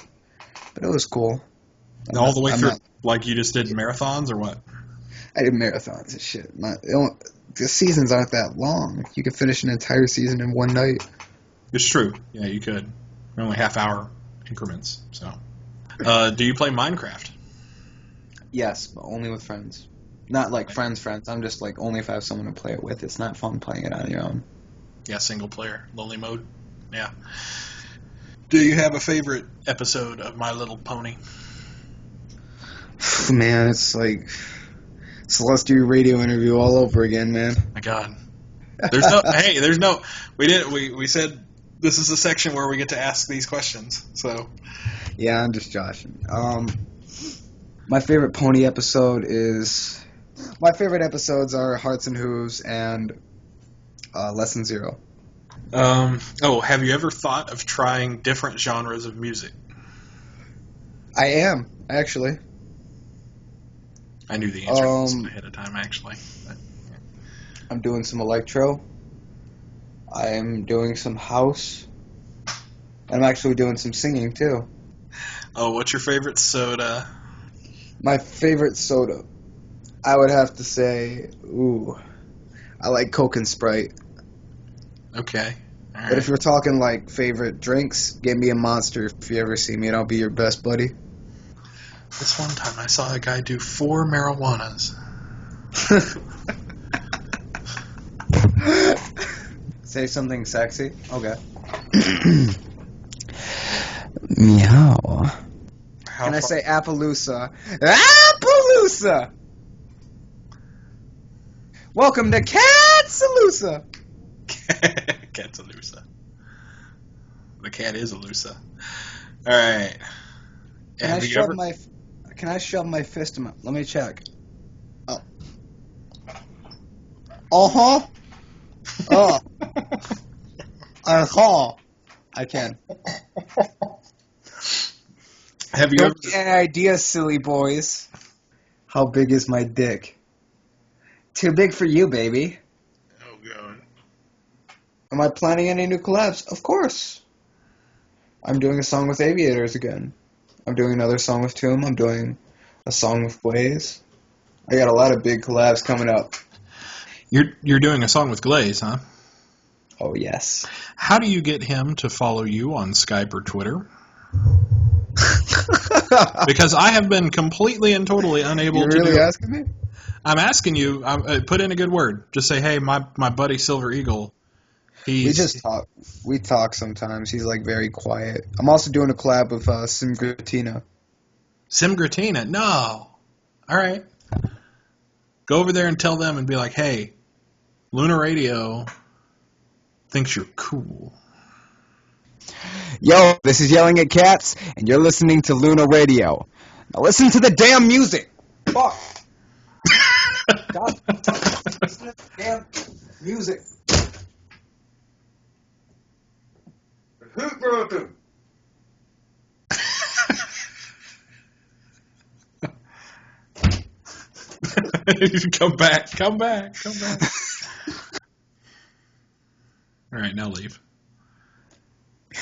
S3: But it was cool.
S1: All the way through? Like you just did marathons or what?
S3: I did marathons and shit. the seasons aren't that long. You could finish an entire season in one night.
S1: It's true. Yeah, you could. They're only half-hour increments. So, do you play Minecraft?
S2: Yes, but only with friends. Not like friends. I'm just like only if I have someone to play it with. It's not fun playing it on your own.
S1: Yeah, single player, lonely mode. Yeah. Do you have a favorite episode of My Little Pony?
S3: Man, it's like Celestial radio interview all over again, man.
S1: My God. There's no. We said this is a section where we get to ask these questions. So.
S3: Yeah, I'm just joshing.
S2: My favorite pony episode is.
S3: My favorite episodes are Hearts and Hooves and Lesson Zero.
S1: Have you ever thought of trying different genres of music?
S3: I am, actually.
S1: I knew the answer ahead of time, actually. But, yeah.
S2: I'm doing some electro. I'm doing some house. And I'm actually doing some singing, too.
S1: Oh, what's your favorite soda?
S3: My favorite soda, I would have to say, I like Coke and Sprite.
S1: Okay. All right.
S3: But if you're talking like favorite drinks, give me a Monster if you ever see me, and I'll be your best buddy.
S1: This one time I saw a guy do 4 marijuanas.
S2: Say something sexy. Okay.
S3: Meow.
S1: How
S3: Can I
S1: far-
S3: say Appaloosa? Appaloosa! Welcome to Catsaloosa!
S1: Cat's a loosa. The cat is a loosa. All right.
S3: Can I shove my fist in my... Let me check. Oh. Uh-huh. Oh. Uh-huh. I can.
S1: Have you
S3: Don't
S1: ever...
S3: get any ideas, silly boys. How big is my dick? Too big for you, baby.
S1: Oh, God.
S3: Am I planning any new collabs? Of course. I'm doing a song with Aviators again. I'm doing another song with Tomb. I'm doing a song with Blaze. I got a lot of big collabs coming up.
S1: You're doing a song with Glaze, huh?
S3: Oh, yes.
S1: How do you get him to follow you on Skype or Twitter? Because I have been completely and totally unable
S3: You're
S1: to
S3: really
S1: do it.
S3: asking me?
S1: I'm asking you, put in a good word. Just say, hey, my buddy SilverEagle,
S3: We just talk. We talk sometimes. He's like very quiet. I'm also doing a collab with Simgratina.
S1: Simgratina? No. All right. Go over there and tell them and be like, hey, Luna Radio thinks you're cool.
S2: Yo, this is Yelling at Cats, and you're listening to Luna Radio. Now listen to the damn music. Fuck. God. Listen to the damn music.
S1: Come back. All right, now leave.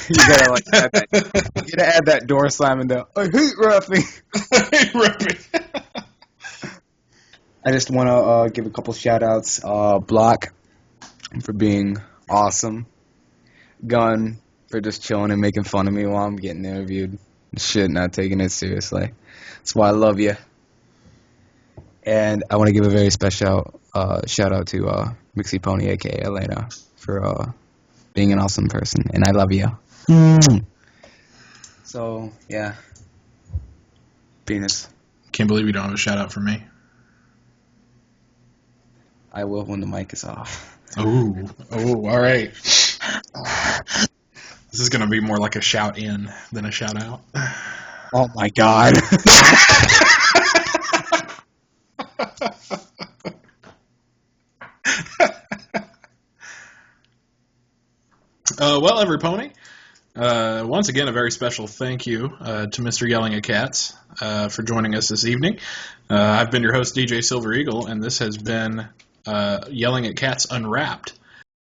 S2: You gotta like add that. You gotta add that door slamming down. I hate rapping. I just want to give a couple shout outs. Block for being awesome. Gun for just chilling and making fun of me while I'm getting interviewed. Shit, not taking it seriously. That's why I love you. And I want to give a very special shout out to Mixie Pony, aka Elena, for being an awesome person. And I love you. So, yeah. Penis.
S1: Can't believe you don't have a shout out for me.
S2: I will when the mic is off.
S1: Oh, all right. This is going to be more like a shout in than a shout out.
S2: Oh my god.
S1: Well, every pony. Once again, a very special thank you to Mr. Yelling at Cats for joining us this evening. I've been your host, DJ SilverEagle, and this has been Yelling at Cats Unwrapped.